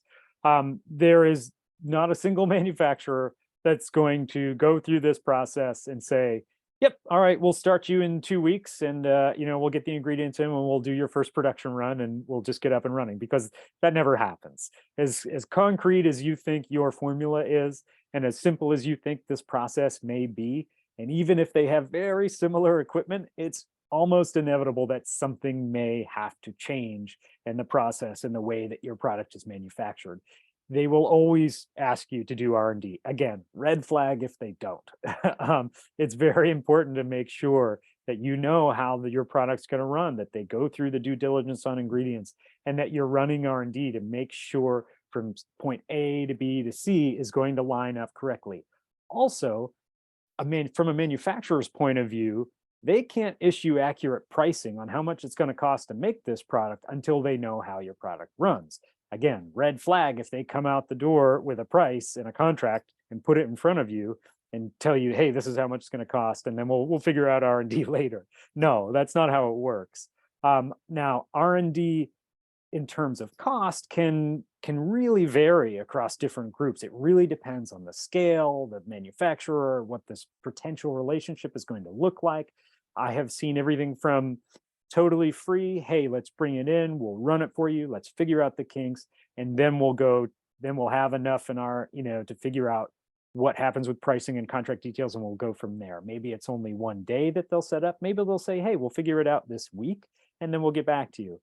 There is not a single manufacturer that's going to go through this process and say, yep, all right, we'll start you in 2 weeks, and we'll get the ingredients in, and we'll do your first production run, and we'll just get up and running, because that never happens. As concrete as you think your formula is, and as simple as you think this process may be, and even if they have very similar equipment, it's almost inevitable that something may have to change in the process and the way that your product is manufactured. They will always ask you to do R&D. Again, red flag if they don't. It's very important to make sure that you know how your product's going to run, that they go through the due diligence on ingredients, and that you're running R&D to make sure from point A to B to C is going to line up correctly. Also, from a manufacturer's point of view, they can't issue accurate pricing on how much it's going to cost to make this product until they know how your product runs. Again, red flag if they come out the door with a price and a contract and put it in front of you and tell you, hey, this is how much it's going to cost, and then we'll figure out R&D later. No, that's not how it works. Now, R&D in terms of cost can really vary across different groups. It really depends on the scale, the manufacturer, what this potential relationship is going to look like. I have seen everything from totally free, hey, let's bring it in, we'll run it for you, let's figure out the kinks, and then we'll have enough in our, to figure out what happens with pricing and contract details, and we'll go from there. Maybe it's only one day that they'll set up. Maybe they'll say, hey, we'll figure it out this week, and then we'll get back to you.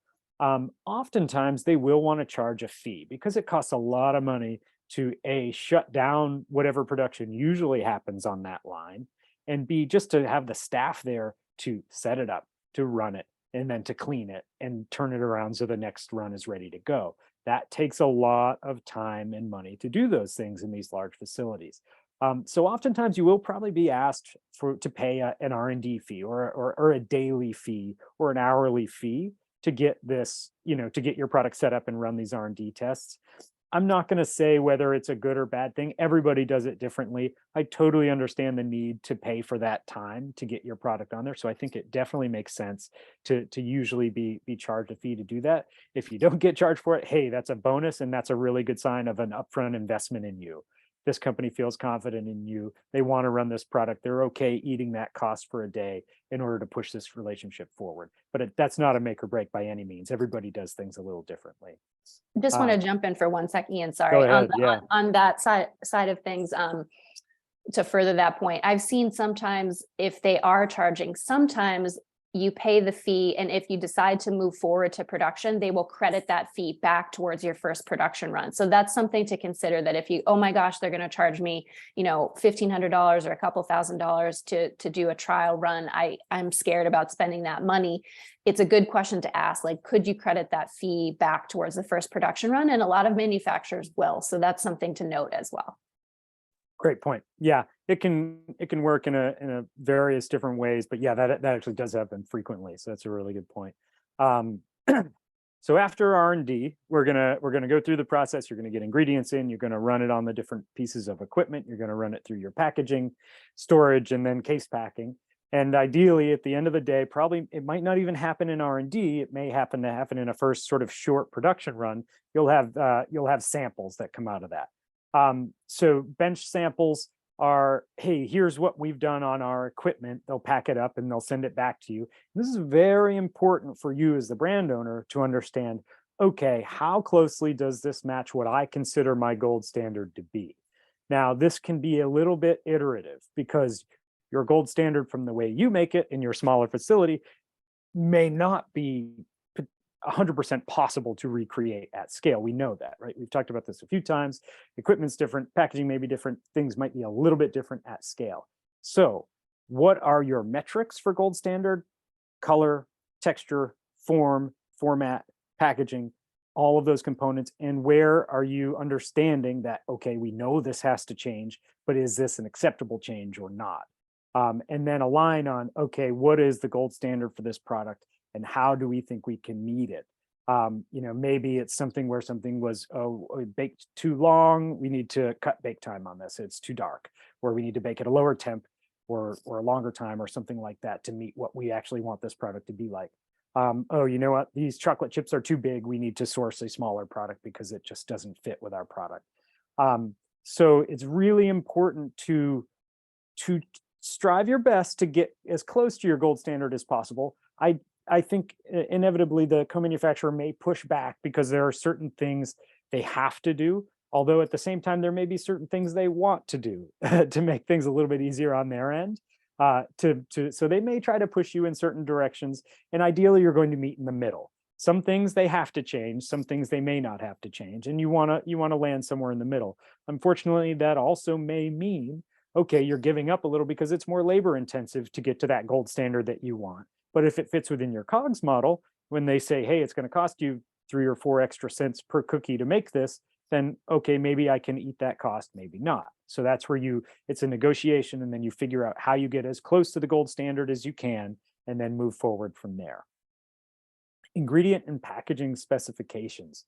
Oftentimes they will want to charge a fee, because it costs a lot of money to A, shut down whatever production usually happens on that line, and B, just to have the staff there to set it up, to run it, and then to clean it and turn it around so the next run is ready to go. That takes a lot of time and money to do those things in these large facilities. So oftentimes you will probably be asked to pay an R&D fee or a daily fee or an hourly fee to get this, to get your product set up and run these R&D tests. I'm not going to say whether it's a good or bad thing. Everybody does it differently. I totally understand the need to pay for that time to get your product on there. So I think it definitely makes sense to usually be charged a fee to do that. If you don't get charged for it, hey, that's a bonus, and that's a really good sign of an upfront investment in you. This company feels confident in you. They want to run this product. They're okay eating that cost for a day in order to push this relationship forward. But that's not a make or break by any means. Everybody does things a little differently. Just want to jump in for 1 sec, Ian. Sorry. Go ahead, yeah. On that side of things, to further that point, I've seen sometimes if they are charging, sometimes you pay the fee, and if you decide to move forward to production, they will credit that fee back towards your first production run. So that's something to consider, that if you, oh my gosh, they're going to charge me, $1,500 or a couple $1,000s to do a trial run, I'm scared about spending that money. It's a good question to ask, like, could you credit that fee back towards the first production run? And a lot of manufacturers will. So that's something to note as well. Great point. Yeah, it can work in a various different ways, but yeah, that actually does happen frequently. So that's a really good point. So after R&D, we're gonna go through the process. You're gonna get ingredients in. You're gonna run it on the different pieces of equipment. You're gonna run it through your packaging, storage, and then case packing. And ideally, at the end of the day, probably it might not even happen in R&D. It may happen in a first sort of short production run. You'll have samples that come out of that. So bench samples are, hey, here's what we've done on our equipment. They'll pack it up and they'll send it back to you. This is very important for you as the brand owner to understand, okay, how closely does this match what I consider my gold standard to be? Now, this can be a little bit iterative, because your gold standard from the way you make it in your smaller facility may not be 100% possible to recreate at scale. We know that, right? We've talked about this a few times. Equipment's different, packaging may be different, things might be a little bit different at scale. So what are your metrics for gold standard? Color, texture, form, format, packaging, all of those components. And where are you understanding that, okay, we know this has to change. but is this an acceptable change or not? And then align on, okay, what is the gold standard for this product and how do we think we can meet it? Maybe it's something where something was baked too long. We need to cut bake time on this. It's too dark, or we need to bake at a lower temp or a longer time or something like that to meet what we actually want this product to be like. Oh, you know what? These chocolate chips are too big. We need to source a smaller product because it just doesn't fit with our product. So it's really important to strive your best to get as close to your gold standard as possible. I think inevitably the co-manufacturer may push back because there are certain things they have to do, although at the same time, there may be certain things they want to do to make things a little bit easier on their end. So they may try to push you in certain directions, and ideally you're going to meet in the middle. Some things they have to change, some things they may not have to change, and you want to land somewhere in the middle. Unfortunately, that also may mean, okay, you're giving up a little because it's more labor intensive to get to that gold standard that you want. But if it fits within your COGS model, when they say, hey, it's going to cost you 3 or 4 extra cents per cookie to make this, then okay, maybe I can eat that cost, maybe not. So that's where it's a negotiation, and then you figure out how you get as close to the gold standard as you can, and then move forward from there. Ingredient and packaging specifications.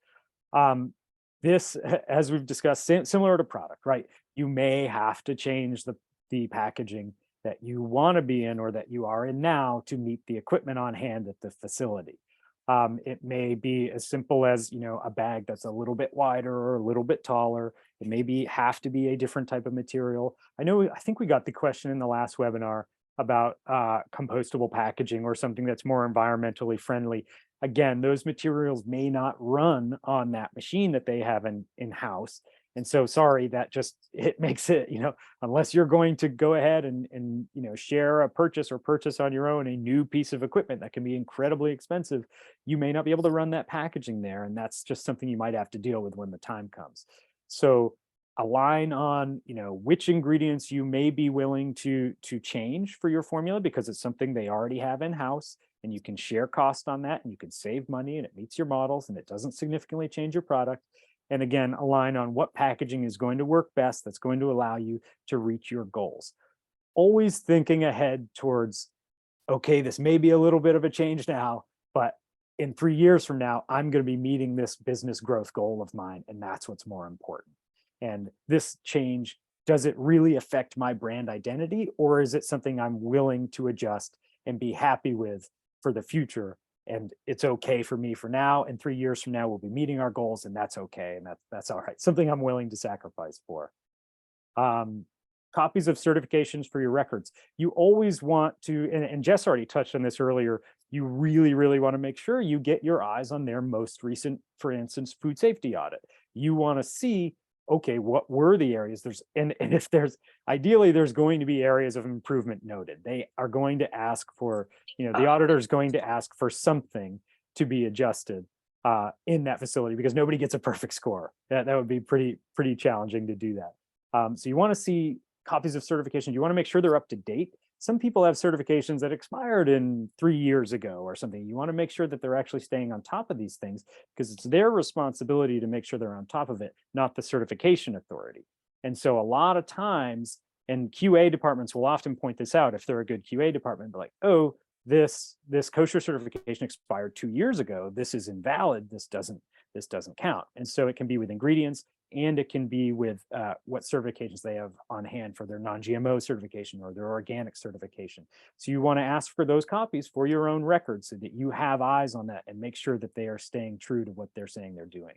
This, as we've discussed, similar to product, right? You may have to change the packaging that you want to be in or that you are in now to meet the equipment on hand at the facility. It may be as simple as, a bag that's a little bit wider or a little bit taller. It may have to be a different type of material. I think we got the question in the last webinar about compostable packaging or something that's more environmentally friendly. Again, those materials may not run on that machine that they have in-house. And so, sorry, it makes it, unless you're going to go ahead and share a purchase or purchase on your own a new piece of equipment that can be incredibly expensive, you may not be able to run that packaging there. And that's just something you might have to deal with when the time comes. So align on, which ingredients you may be willing to change for your formula, because it's something they already have in-house, and you can share cost on that, and you can save money, and it meets your models, and it doesn't significantly change your product. And again, align on what packaging is going to work best that's going to allow you to reach your goals. Always thinking ahead towards, okay, this may be a little bit of a change now, but in 3 years from now, I'm going to be meeting this business growth goal of mine, and that's what's more important. And this change, does it really affect my brand identity, or is it something I'm willing to adjust and be happy with for the future? And it's okay for me for now, and 3 years from now, we'll be meeting our goals, and that's okay, and that's all right. Something I'm willing to sacrifice for. Copies of certifications for your records. You always want to, and Jess already touched on this earlier, you really, really want to make sure you get your eyes on their most recent, for instance, food safety audit. You want to see, okay, what were the areas and if ideally there's going to be areas of improvement noted. They are going to ask for, the auditor is going to ask for something to be adjusted in that facility, because nobody gets a perfect score. That would be pretty challenging to do that. So you want to see copies of certification. You want to make sure they're up to date. Some people have certifications that expired in 3 years ago or something. You want to make sure that they're actually staying on top of these things, because it's their responsibility to make sure they're on top of it, not the certification authority. And so a lot of times, and QA departments will often point this out if they're a good QA department, be like, oh, this kosher certification expired 2 years ago. This is invalid. This doesn't count. And so it can be with ingredients, and it can be with what certifications they have on hand for their non-GMO certification or their organic certification. So you want to ask for those copies for your own records so that you have eyes on that and make sure that they are staying true to what they're saying they're doing.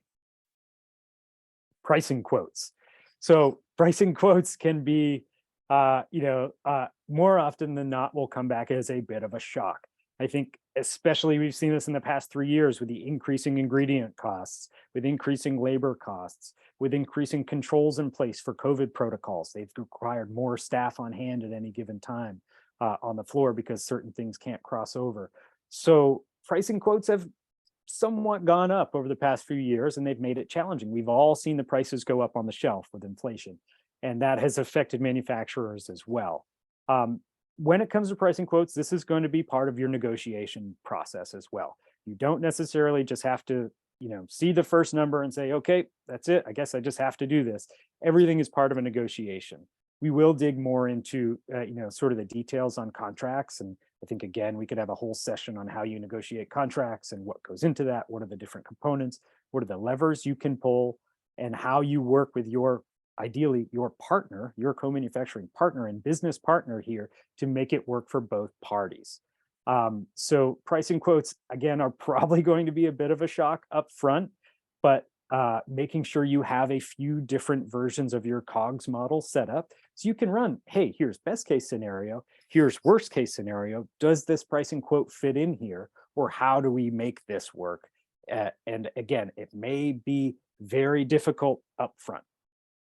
Pricing quotes. So pricing quotes can be, more often than not will come back as a bit of a shock. I think especially we've seen this in the past 3 years with the increasing ingredient costs, with increasing labor costs, with increasing controls in place for COVID protocols. They've required more staff on hand at any given time on the floor because certain things can't cross over. So pricing quotes have somewhat gone up over the past few years, and they've made it challenging. We've all seen the prices go up on the shelf with inflation, and that has affected manufacturers as well. When it comes to pricing quotes, this is going to be part of your negotiation process as well. You don't necessarily just have to, see the first number and say, okay, that's it. I guess I just have to do this. Everything is part of a negotiation. We will dig more into, sort of the details on contracts. And I think, again, we could have a whole session on how you negotiate contracts and what goes into that. What are the different components? What are the levers you can pull, and how you work with ideally your partner, your co-manufacturing partner and business partner here to make it work for both parties. So pricing quotes, again, are probably going to be a bit of a shock up front, but making sure you have a few different versions of your COGS model set up so you can run, hey, here's best case scenario, here's worst case scenario. Does this pricing quote fit in here? Or how do we make this work? And again, it may be very difficult up front.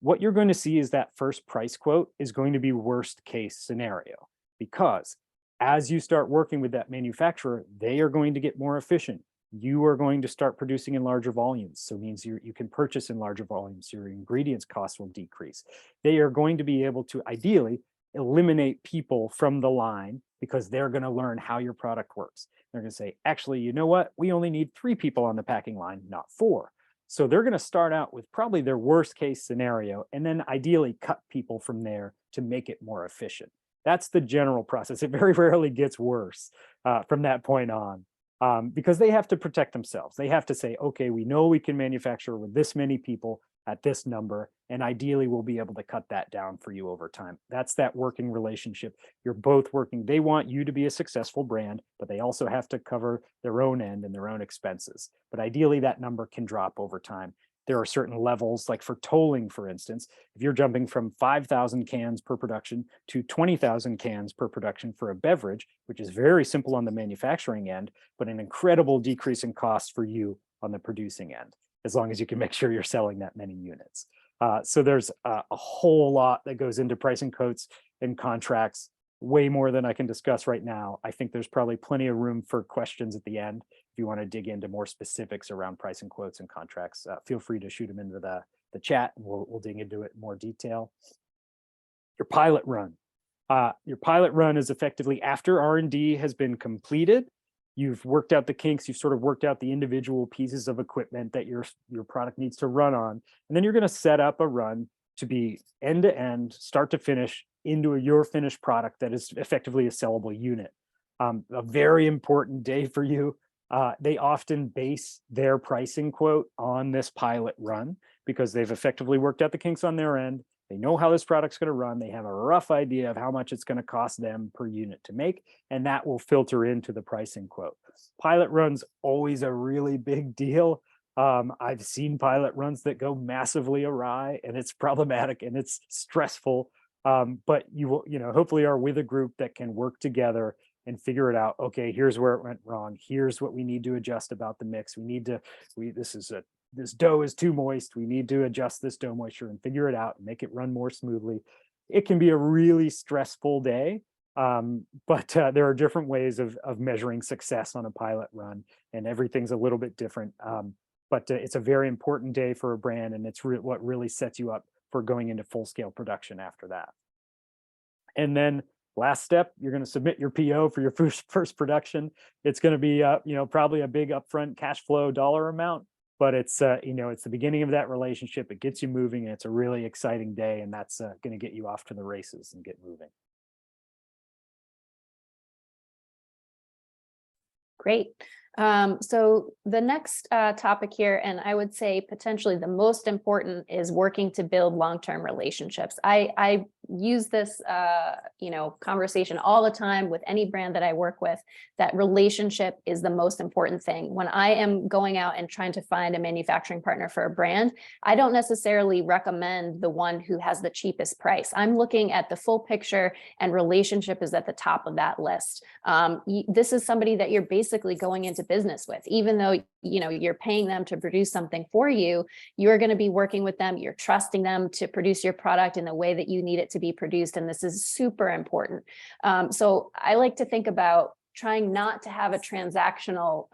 What you're going to see is that first price quote is going to be worst case scenario, because as you start working with that manufacturer, they are going to get more efficient. You are going to start producing in larger volumes. So it means you can purchase in larger volumes. Your ingredients costs will decrease. They are going to be able to ideally eliminate people from the line because they're going to learn how your product works. They're going to say, actually, you know what? We only need 3 people on the packing line, not 4. So they're going to start out with probably their worst case scenario and then ideally cut people from there to make it more efficient. That's the general process. It very rarely gets worse from that point on. Because they have to protect themselves. They have to say, okay, we know we can manufacture with this many people at this number, and ideally we'll be able to cut that down for you over time. That's that working relationship. You're both working. They want you to be a successful brand, but they also have to cover their own end and their own expenses. But ideally that number can drop over time. There are certain levels, like for tolling, for instance, if you're jumping from 5,000 cans per production to 20,000 cans per production for a beverage, which is very simple on the manufacturing end, but an incredible decrease in cost for you on the producing end, as long as you can make sure you're selling that many units. So there's a whole lot that goes into pricing quotes and contracts, way more than I can discuss right now. I think there's probably plenty of room for questions at the end. If you want to dig into more specifics around pricing quotes and contracts, feel free to shoot them into the chat and we'll dig into it in more detail. Your pilot run. Your pilot run is effectively after R&D has been completed. You've worked out the kinks, you've sort of worked out the individual pieces of equipment that your product needs to run on. And then you're going to set up a run to be end to end, start to finish, into your finished product that is effectively a sellable unit. A very important day for you. They often base their pricing quote on this pilot run because they've effectively worked out the kinks on their end. They know how this product's going to run. They have a rough idea of how much it's going to cost them per unit to make, and that will filter into the pricing quote. Pilot runs always a really big deal. I've seen pilot runs that go massively awry, and it's problematic and it's stressful. But you will, hopefully are with a group that can work together and figure it out. Okay, here's where it went wrong. Here's what we need to adjust about the mix. This dough is too moist. We need to adjust this dough moisture and figure it out and make it run more smoothly. It can be a really stressful day, but there are different ways of measuring success on a pilot run, and everything's a little bit different. But it's a very important day for a brand, and it's what really sets you up for going into full-scale production after that. And then last step, you're going to submit your PO for your first production. It's going to be probably a big upfront cash flow dollar amount, but it's it's the beginning of that relationship. It gets you moving, and it's a really exciting day, and that's going to get you off to the races and get moving. Great. So the next topic here, and I would say potentially the most important, is working to build long-term relationships. I use this, conversation all the time with any brand that I work with, that relationship is the most important thing. When I am going out and trying to find a manufacturing partner for a brand, I don't necessarily recommend the one who has the cheapest price. I'm looking at the full picture, and relationship is at the top of that list. This is somebody that you're basically going into business with. Even though you're paying them to produce something for you, you're going to be working with them, you're trusting them to produce your product in the way that you need it to be produced, and this is super important. So I like to think about trying not to have a transactional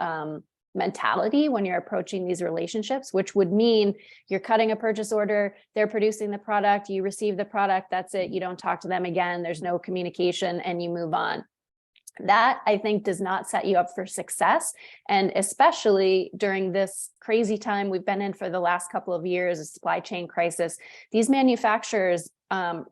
mentality when you're approaching these relationships, which would mean you're cutting a purchase order, they're producing the product, you receive the product, that's it, you don't talk to them again, there's no communication, and you move on. That, I think, does not set you up for success. And especially during this crazy time we've been in for the last couple of years, a supply chain crisis, these manufacturers,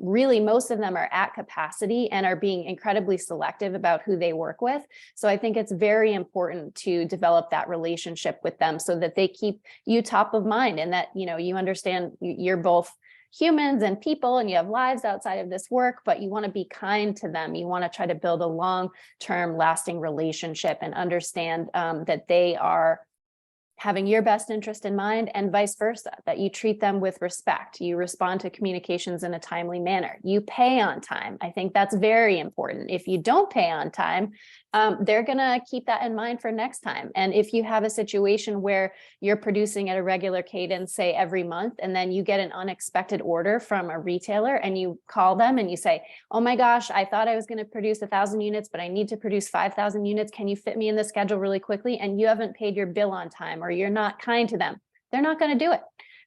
really, most of them are at capacity and are being incredibly selective about who they work with. So I think it's very important to develop that relationship with them so that they keep you top of mind, and that, you understand you're both humans and people and you have lives outside of this work, but you want to be kind to them. You want to try to build a long-term lasting relationship and understand that they are having your best interest in mind, and vice versa, that you treat them with respect. You respond to communications in a timely manner. You pay on time. I think that's very important. If you don't pay on time, they're going to keep that in mind for next time. And if you have a situation where you're producing at a regular cadence, say every month, and then you get an unexpected order from a retailer and you call them and you say, oh my gosh, I thought I was going to produce 1,000 units, but I need to produce 5,000 units. Can you fit me in the schedule really quickly? And you haven't paid your bill on time, or you're not kind to them, they're not going to do it.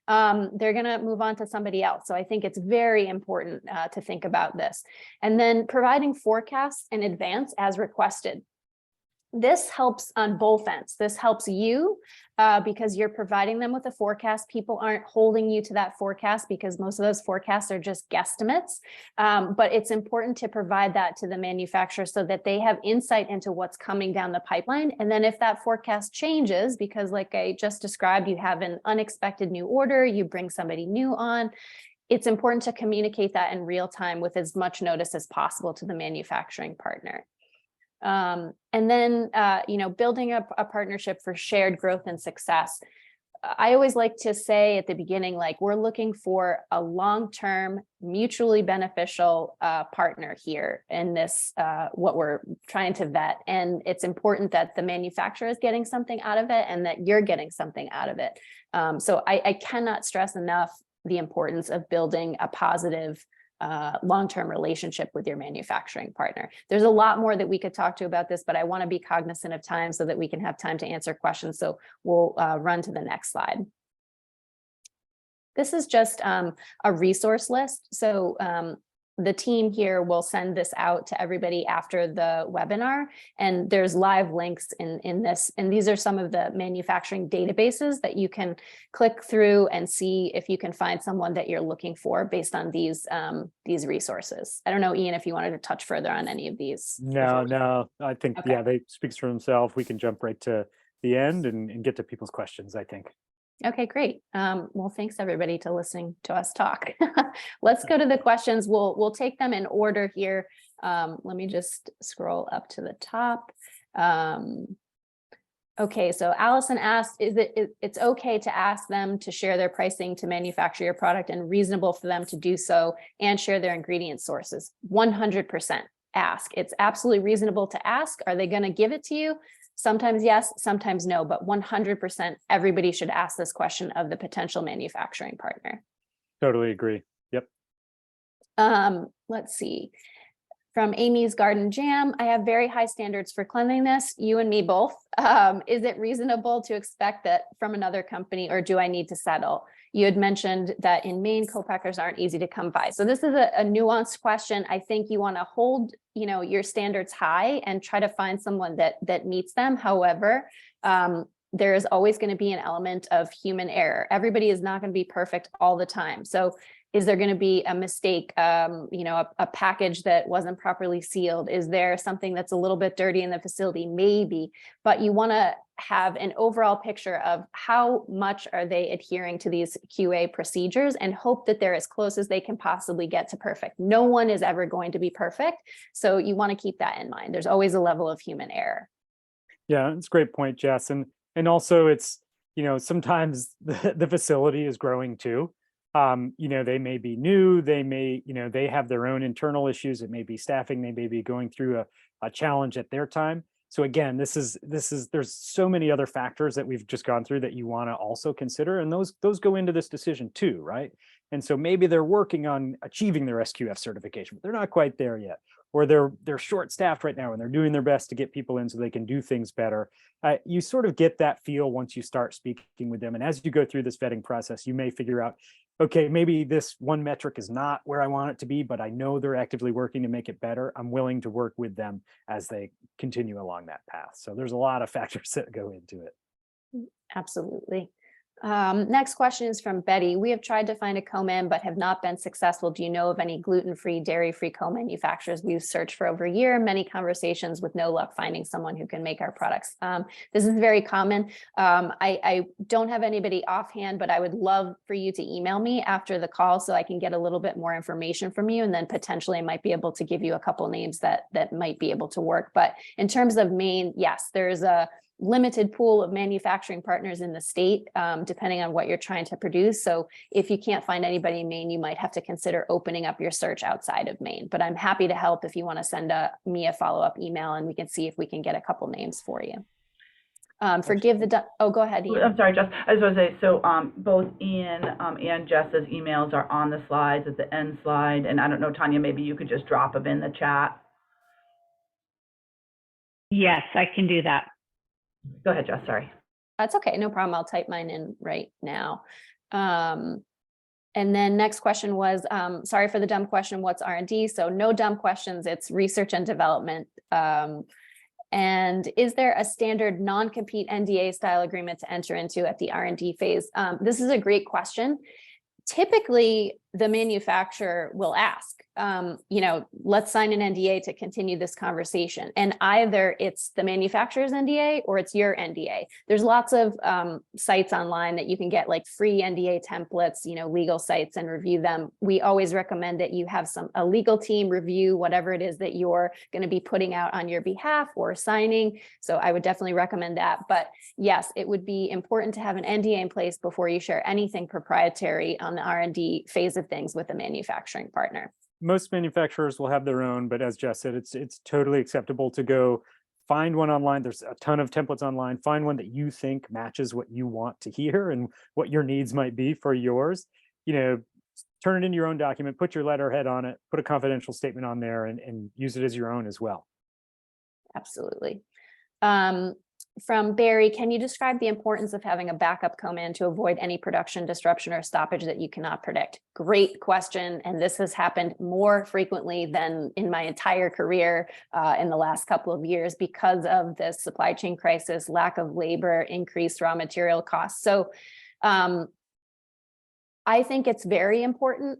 They're going to move on to somebody else. So I think it's very important to think about this. And then providing forecasts in advance as requested. This helps on both ends. This helps you because you're providing them with a forecast. People aren't holding you to that forecast because most of those forecasts are just guesstimates. But it's important to provide that to the manufacturer so that they have insight into what's coming down the pipeline. And then if that forecast changes, because like I just described, you have an unexpected new order, you bring somebody new on, it's important to communicate that in real time with as much notice as possible to the manufacturing partner. And then, building up a partnership for shared growth and success. I always like to say at the beginning, like, we're looking for a long-term, mutually beneficial partner here in this, what we're trying to vet. And it's important that the manufacturer is getting something out of it and that you're getting something out of it. So I cannot stress enough the importance of building a positive long-term relationship with your manufacturing partner. There's a lot more that we could talk to about this, but I want to be cognizant of time so that we can have time to answer questions. So we'll run to the next slide. This is just a resource list. So the team here will send this out to everybody after the webinar, and there's live links in this. And these are some of the manufacturing databases that you can click through and see if you can find someone that you're looking for based on these resources. I don't know, Ian, if you wanted to touch further on any of these. No, I think, Okay. yeah, they speaks for themselves. We can jump right to the end and get to people's questions, I think. Okay, great. Well, thanks everybody to listening to us talk. Let's go to the questions. We'll take them in order here. Let me just scroll up to the top. Okay, so Allison asked, it's okay to ask them to share their pricing to manufacture your product and reasonable for them to do so and share their ingredient sources? 100% ask. It's absolutely reasonable to ask. Are they going to give it to you? Sometimes yes, sometimes no, but 100% everybody should ask this question of the potential manufacturing partner. Totally agree. Yep. Let's see. From Amy's Garden Jam, I have very high standards for cleanliness, you and me both. Is it reasonable to expect that from another company, or do I need to settle? You had mentioned that in Maine, co-packers aren't easy to come by. So this is a nuanced question. I think you want to hold, your standards high and try to find someone that meets them. However, there is always going to be an element of human error. Everybody is not going to be perfect all the time. So is there going to be a mistake, a package that wasn't properly sealed? Is there something that's a little bit dirty in the facility? Maybe, but you want to have an overall picture of how much are they adhering to these QA procedures and hope that they're as close as they can possibly get to perfect. No one is ever going to be perfect. So you want to keep that in mind. There's always a level of human error. Yeah, it's a great point, Jess. And also it's, sometimes the facility is growing too. They may be new, they may, they have their own internal issues. It may be staffing, they may be going through a challenge at their time. So again, there's so many other factors that we've just gone through that you want to also consider. And those go into this decision too, right? And so maybe they're working on achieving their SQF certification, but they're not quite there yet. Or they're short staffed right now and they're doing their best to get people in so they can do things better. You sort of get that feel once you start speaking with them. And as you go through this vetting process, you may figure out, okay, maybe this one metric is not where I want it to be, but I know they're actively working to make it better. I'm willing to work with them as they continue along that path. So there's a lot of factors that go into it. Absolutely. Next question is from Betty. We have tried to find a co-man, but have not been successful. Do you know of any gluten-free, dairy-free co-manufacturers? We've searched for over a year, many conversations with no luck finding someone who can make our products. This is very common. I don't have anybody offhand, but I would love for you to email me after the call so I can get a little bit more information from you. And then potentially I might be able to give you a couple names that might be able to work. But in terms of Maine, yes, there's a limited pool of manufacturing partners in the state, depending on what you're trying to produce. So if you can't find anybody in Maine, you might have to consider opening up your search outside of Maine. But I'm happy to help if you want to send me a follow-up email and we can see if we can get a couple names for you. Oh, go ahead, Ian. I'm sorry, Jess. I was going to say, so both Ian and Jess's emails are on the slides at the end slide. And I don't know, Tanya, maybe you could just drop them in the chat. Yes, I can do that. Go ahead, Jess, sorry. That's okay, no problem. I'll type mine in right now. And then next question was, sorry for the dumb question, what's R&D? So no dumb questions, it's research and development. And is there a standard non-compete NDA style agreement to enter into at the R&D phase? This is a great question. Typically, the manufacturer will ask, let's sign an NDA to continue this conversation. And either it's the manufacturer's NDA or it's your NDA. There's lots of sites online that you can get like free NDA templates, legal sites, and review them. We always recommend that you have a legal team review whatever it is that you're going to be putting out on your behalf or signing. So I would definitely recommend that. But yes, it would be important to have an NDA in place before you share anything proprietary on the R&D phase of things with a manufacturing partner. Most manufacturers will have their own, but as Jess said, it's totally acceptable to go find one online. There's a ton of templates online. Find one that you think matches what you want to hear and what your needs might be for yours. Turn it into your own document, put your letterhead on it, put a confidential statement on there, and use it as your own as well. Absolutely. From Barry, can you describe the importance of having a backup co-man to avoid any production disruption or stoppage that you cannot predict? Great question. And this has happened more frequently than in my entire career in the last couple of years because of the supply chain crisis, lack of labor, increased raw material costs. So I think it's very important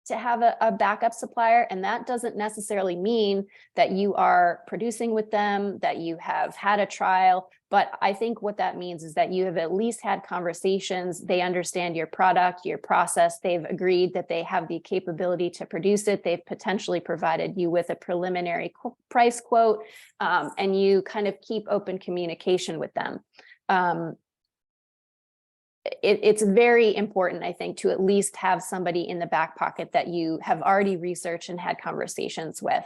to have a backup supplier. And that doesn't necessarily mean that you are producing with them, that you have had a trial. But I think what that means is that you have at least had conversations. They understand your product, your process. They've agreed that they have the capability to produce it. They've potentially provided you with a preliminary price quote, and you kind of keep open communication with them. It's very important, I think, to at least have somebody in the back pocket that you have already researched and had conversations with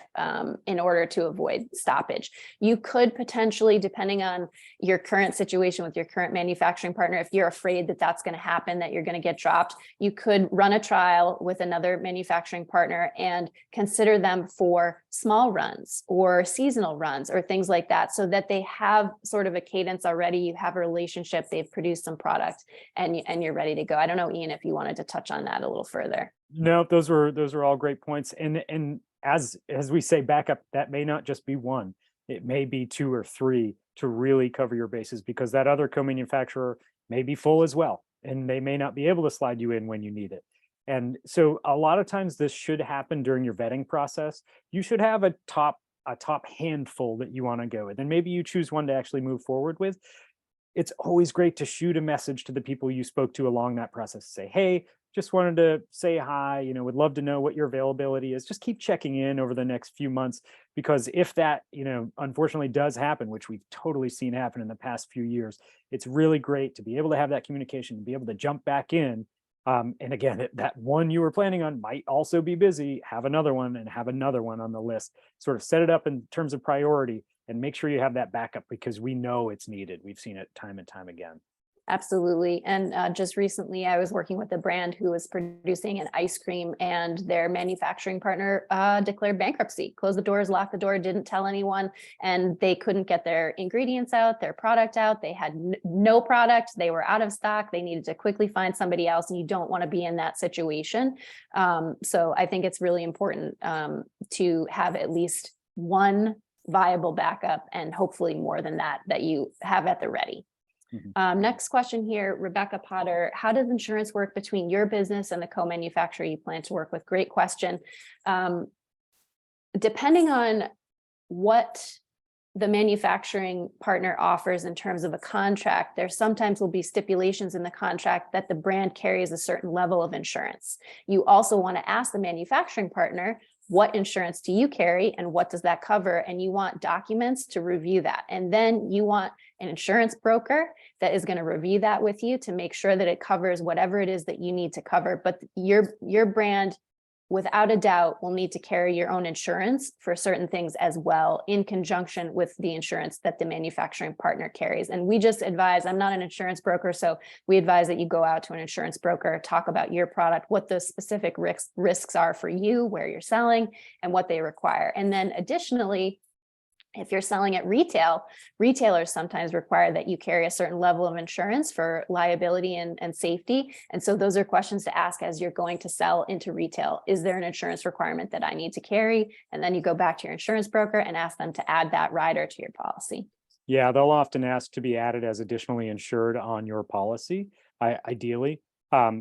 in order to avoid stoppage. You could potentially, depending on your current situation with your current manufacturing partner, if you're afraid that that's going to happen, that you're going to get dropped, you could run a trial with another manufacturing partner and consider them for small runs or seasonal runs or things like that, so that they have sort of a cadence already. You have a relationship, they've produced some product, and you're ready to go. I don't know, Ian, if you wanted to touch on that a little further. No, those were all great points. And as we say, backup, that may not just be one. It may be 2 or 3 to really cover your bases, because that other co-manufacturer may be full as well, and they may not be able to slide you in when you need it. And so a lot of times this should happen during your vetting process. You should have a top handful that you want to go with, and maybe you choose one to actually move forward with. It's always great to shoot a message to the people you spoke to along that process. Say, hey, just wanted to say hi, would love to know what your availability is. Just keep checking in over the next few months, because if that, unfortunately does happen, which we've totally seen happen in the past few years, it's really great to be able to have that communication, to be able to jump back in. And again, that one you were planning on might also be busy. Have another one and have another one on the list. Sort of set it up in terms of priority and make sure you have that backup, because we know it's needed. We've seen it time and time again. Absolutely. And just recently, I was working with a brand who was producing an ice cream, and their manufacturing partner declared bankruptcy, closed the doors, locked the door, didn't tell anyone, and they couldn't get their ingredients out, their product out. They had no product. They were out of stock. They needed to quickly find somebody else, and you don't want to be in that situation. So I think it's really important to have at least one viable backup, and hopefully more than that you have at the ready. Next question here, Rebecca Potter. How does insurance work between your business and the co-manufacturer you plan to work with? Great question. Depending on what the manufacturing partner offers in terms of a contract, there sometimes will be stipulations in the contract that the brand carries a certain level of insurance. You also want to ask the manufacturing partner, what insurance do you carry and what does that cover? And you want documents to review that. And then you want an insurance broker that is going to review that with you to make sure that it covers whatever it is that you need to cover. But your brand, without a doubt, will need to carry your own insurance for certain things as well, in conjunction with the insurance that the manufacturing partner carries. And we just advise, I'm not an insurance broker, so we advise that you go out to an insurance broker, talk about your product, what the specific risks are for you, where you're selling, and what they require. And then additionally, if you're selling at retail, retailers sometimes require that you carry a certain level of insurance for liability and safety. And so those are questions to ask as you're going to sell into retail. Is there an insurance requirement that I need to carry? And then you go back to your insurance broker and ask them to add that rider to your policy. Yeah, they'll often ask to be added as additionally insured on your policy, ideally.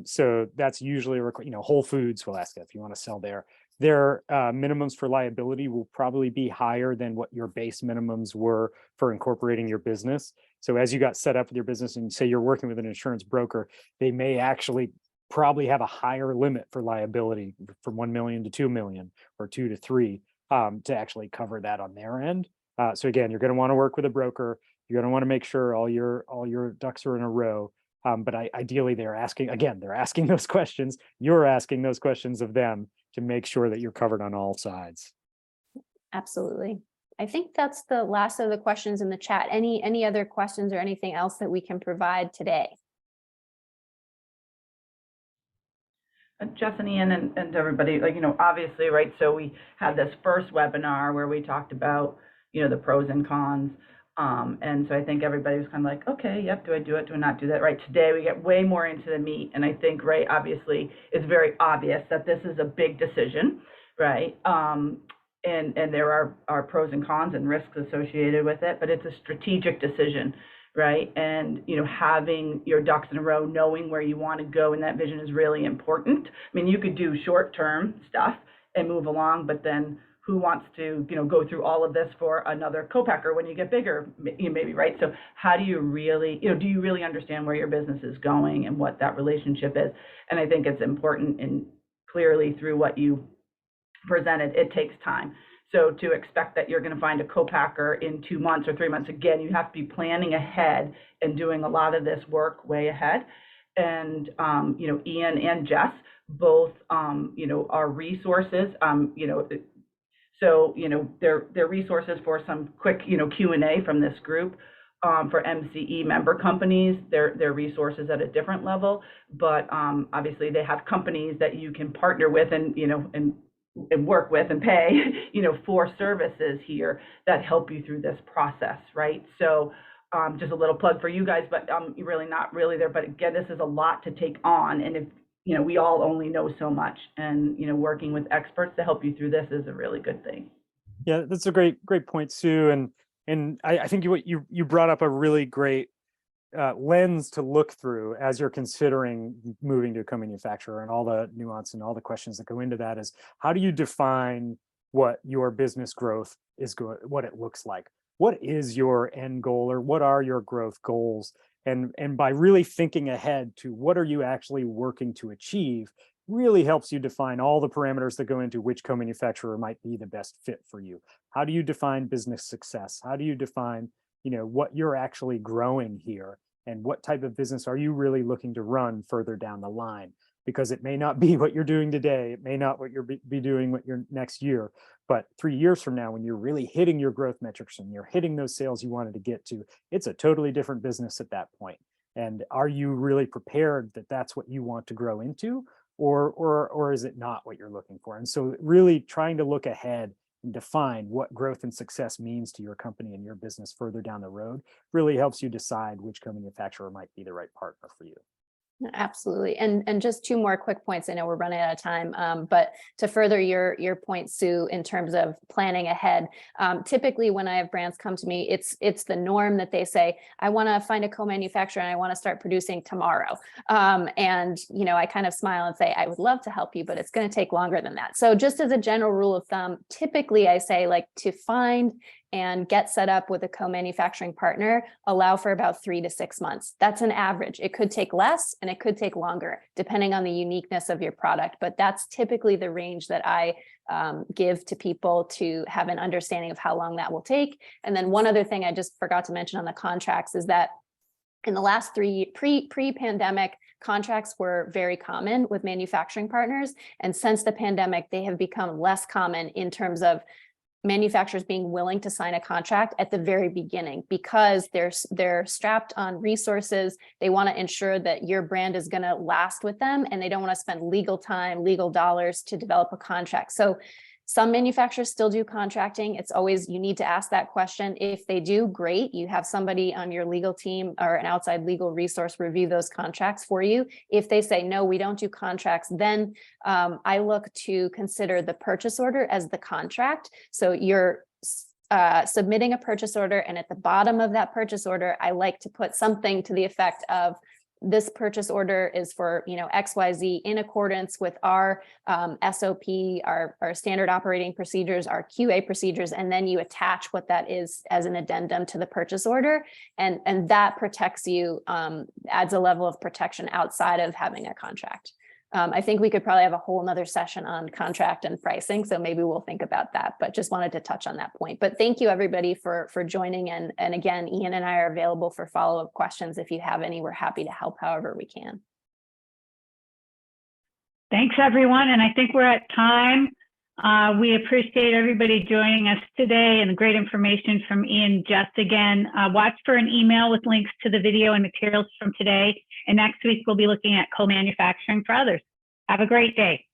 So that's usually, Whole Foods will ask if you want to sell there. Their minimums for liability will probably be higher than what your base minimums were for incorporating your business. So as you got set up with your business and say you're working with an insurance broker, they may actually probably have a higher limit for liability from 1 million to 2 million or 2 to 3 to actually cover that on their end. So again, you're going to want to work with a broker. You're going to want to make sure all your ducks are in a row. But ideally, they're asking those questions. You're asking those questions of them to make sure that you're covered on all sides. Absolutely. I think that's the last of the questions in the chat. Any other questions or anything else that we can provide today? Jess and Ian and everybody, obviously, right? So we had this first webinar where we talked about, the pros and cons. And so I think everybody was kind of like, okay, yep, do I do it? Do I not do that? Right. Today we get way more into the meat. And I think, right, obviously it's very obvious that this is a big decision, right? And there are pros and cons and risks associated with it, but it's a strategic decision, right? And, having your ducks in a row, knowing where you want to go in that vision is really important. I mean, you could do short-term stuff and move along, but then who wants to, go through all of this for another co-packer when you get bigger, maybe, right? So how do you really, do you really understand where your business is going and what that relationship is? And I think it's important, and clearly through what you presented, it takes time. So to expect that you're going to find a co-packer in 2 months or 3 months, again, you have to be planning ahead and doing a lot of this work way ahead. And, Ian and Jess both, are resources, so, they're resources for some quick, Q&A from this group. For MCE member companies, they're resources at a different level, but obviously they have companies that you can partner with and, and work with and pay, for services here that help you through this process, right? So just a little plug for you guys, but you're really not really there. But again, this is a lot to take on. And if, we all only know so much, and, working with experts to help you through this is a really good thing. Yeah, that's a great point, Sue. And I think you brought up a really great lens to look through as you're considering moving to a co-manufacturer, and all the nuance and all the questions that go into that is, how do you define what your business growth is what it looks like? What is your end goal, or what are your growth goals? And by really thinking ahead to what are you actually working to achieve, really helps you define all the parameters that go into which co-manufacturer might be the best fit for you. How do you define business success? How do you define, what you're actually growing here, and what type of business are you really looking to run further down the line? Because it may not be what you're doing today. It may not what you're be doing what your next year, but 3 years from now, when you're really hitting your growth metrics and you're hitting those sales you wanted to get to, it's a totally different business at that point. And are you really prepared that that's what you want to grow into, or is it not what you're looking for? And so really trying to look ahead and define what growth and success means to your company and your business further down the road really helps you decide which co-manufacturer might be the right partner for you. Absolutely. And just two more quick points. I know we're running out of time, but to further your point, Sue, in terms of planning ahead, typically when I have brands come to me, it's the norm that they say, I want to find a co-manufacturer and I want to start producing tomorrow. And, you know, I kind of smile and say, I would love to help you, but it's going to take longer than that. So just as a general rule of thumb, typically I say, like, to find and get set up with a co-manufacturing partner, allow for about 3 to 6 months. That's an average. It could take less and it could take longer, depending on the uniqueness of your product. But that's typically the range that I give to people to have an understanding of how long that will take. And then one other thing I just forgot to mention on the contracts is that in the last 3 pre-pandemic, contracts were very common with manufacturing partners. And since the pandemic, they have become less common in terms of manufacturers being willing to sign a contract at the very beginning, because they're strapped on resources. They want to ensure that your brand is going to last with them, and they don't want to spend legal time, legal dollars to develop a contract. So some manufacturers still do contracting. It's always, you need to ask that question. If they do, great. You have somebody on your legal team or an outside legal resource review those contracts for you. If they say, no, we don't do contracts, then I look to consider the purchase order as the contract. So you're submitting a purchase order, and at the bottom of that purchase order, I like to put something to the effect of, this purchase order is for, you know, XYZ in accordance with our SOP, our standard operating procedures, our QA procedures, and then you attach what that is as an addendum to the purchase order. And that protects you, adds a level of protection outside of having a contract. I think we could probably have a whole nother session on contract and pricing, so maybe we'll think about that, but just wanted to touch on that point. But thank you, everybody, for joining. And again, Ian and I are available for follow-up questions. If you have any, we're happy to help however we can. Thanks, everyone. And I think we're at time. We appreciate everybody joining us today and the great information from Ian. Just again, watch for an email with links to the video and materials from today. And next week, we'll be looking at co-manufacturing for others. Have a great day.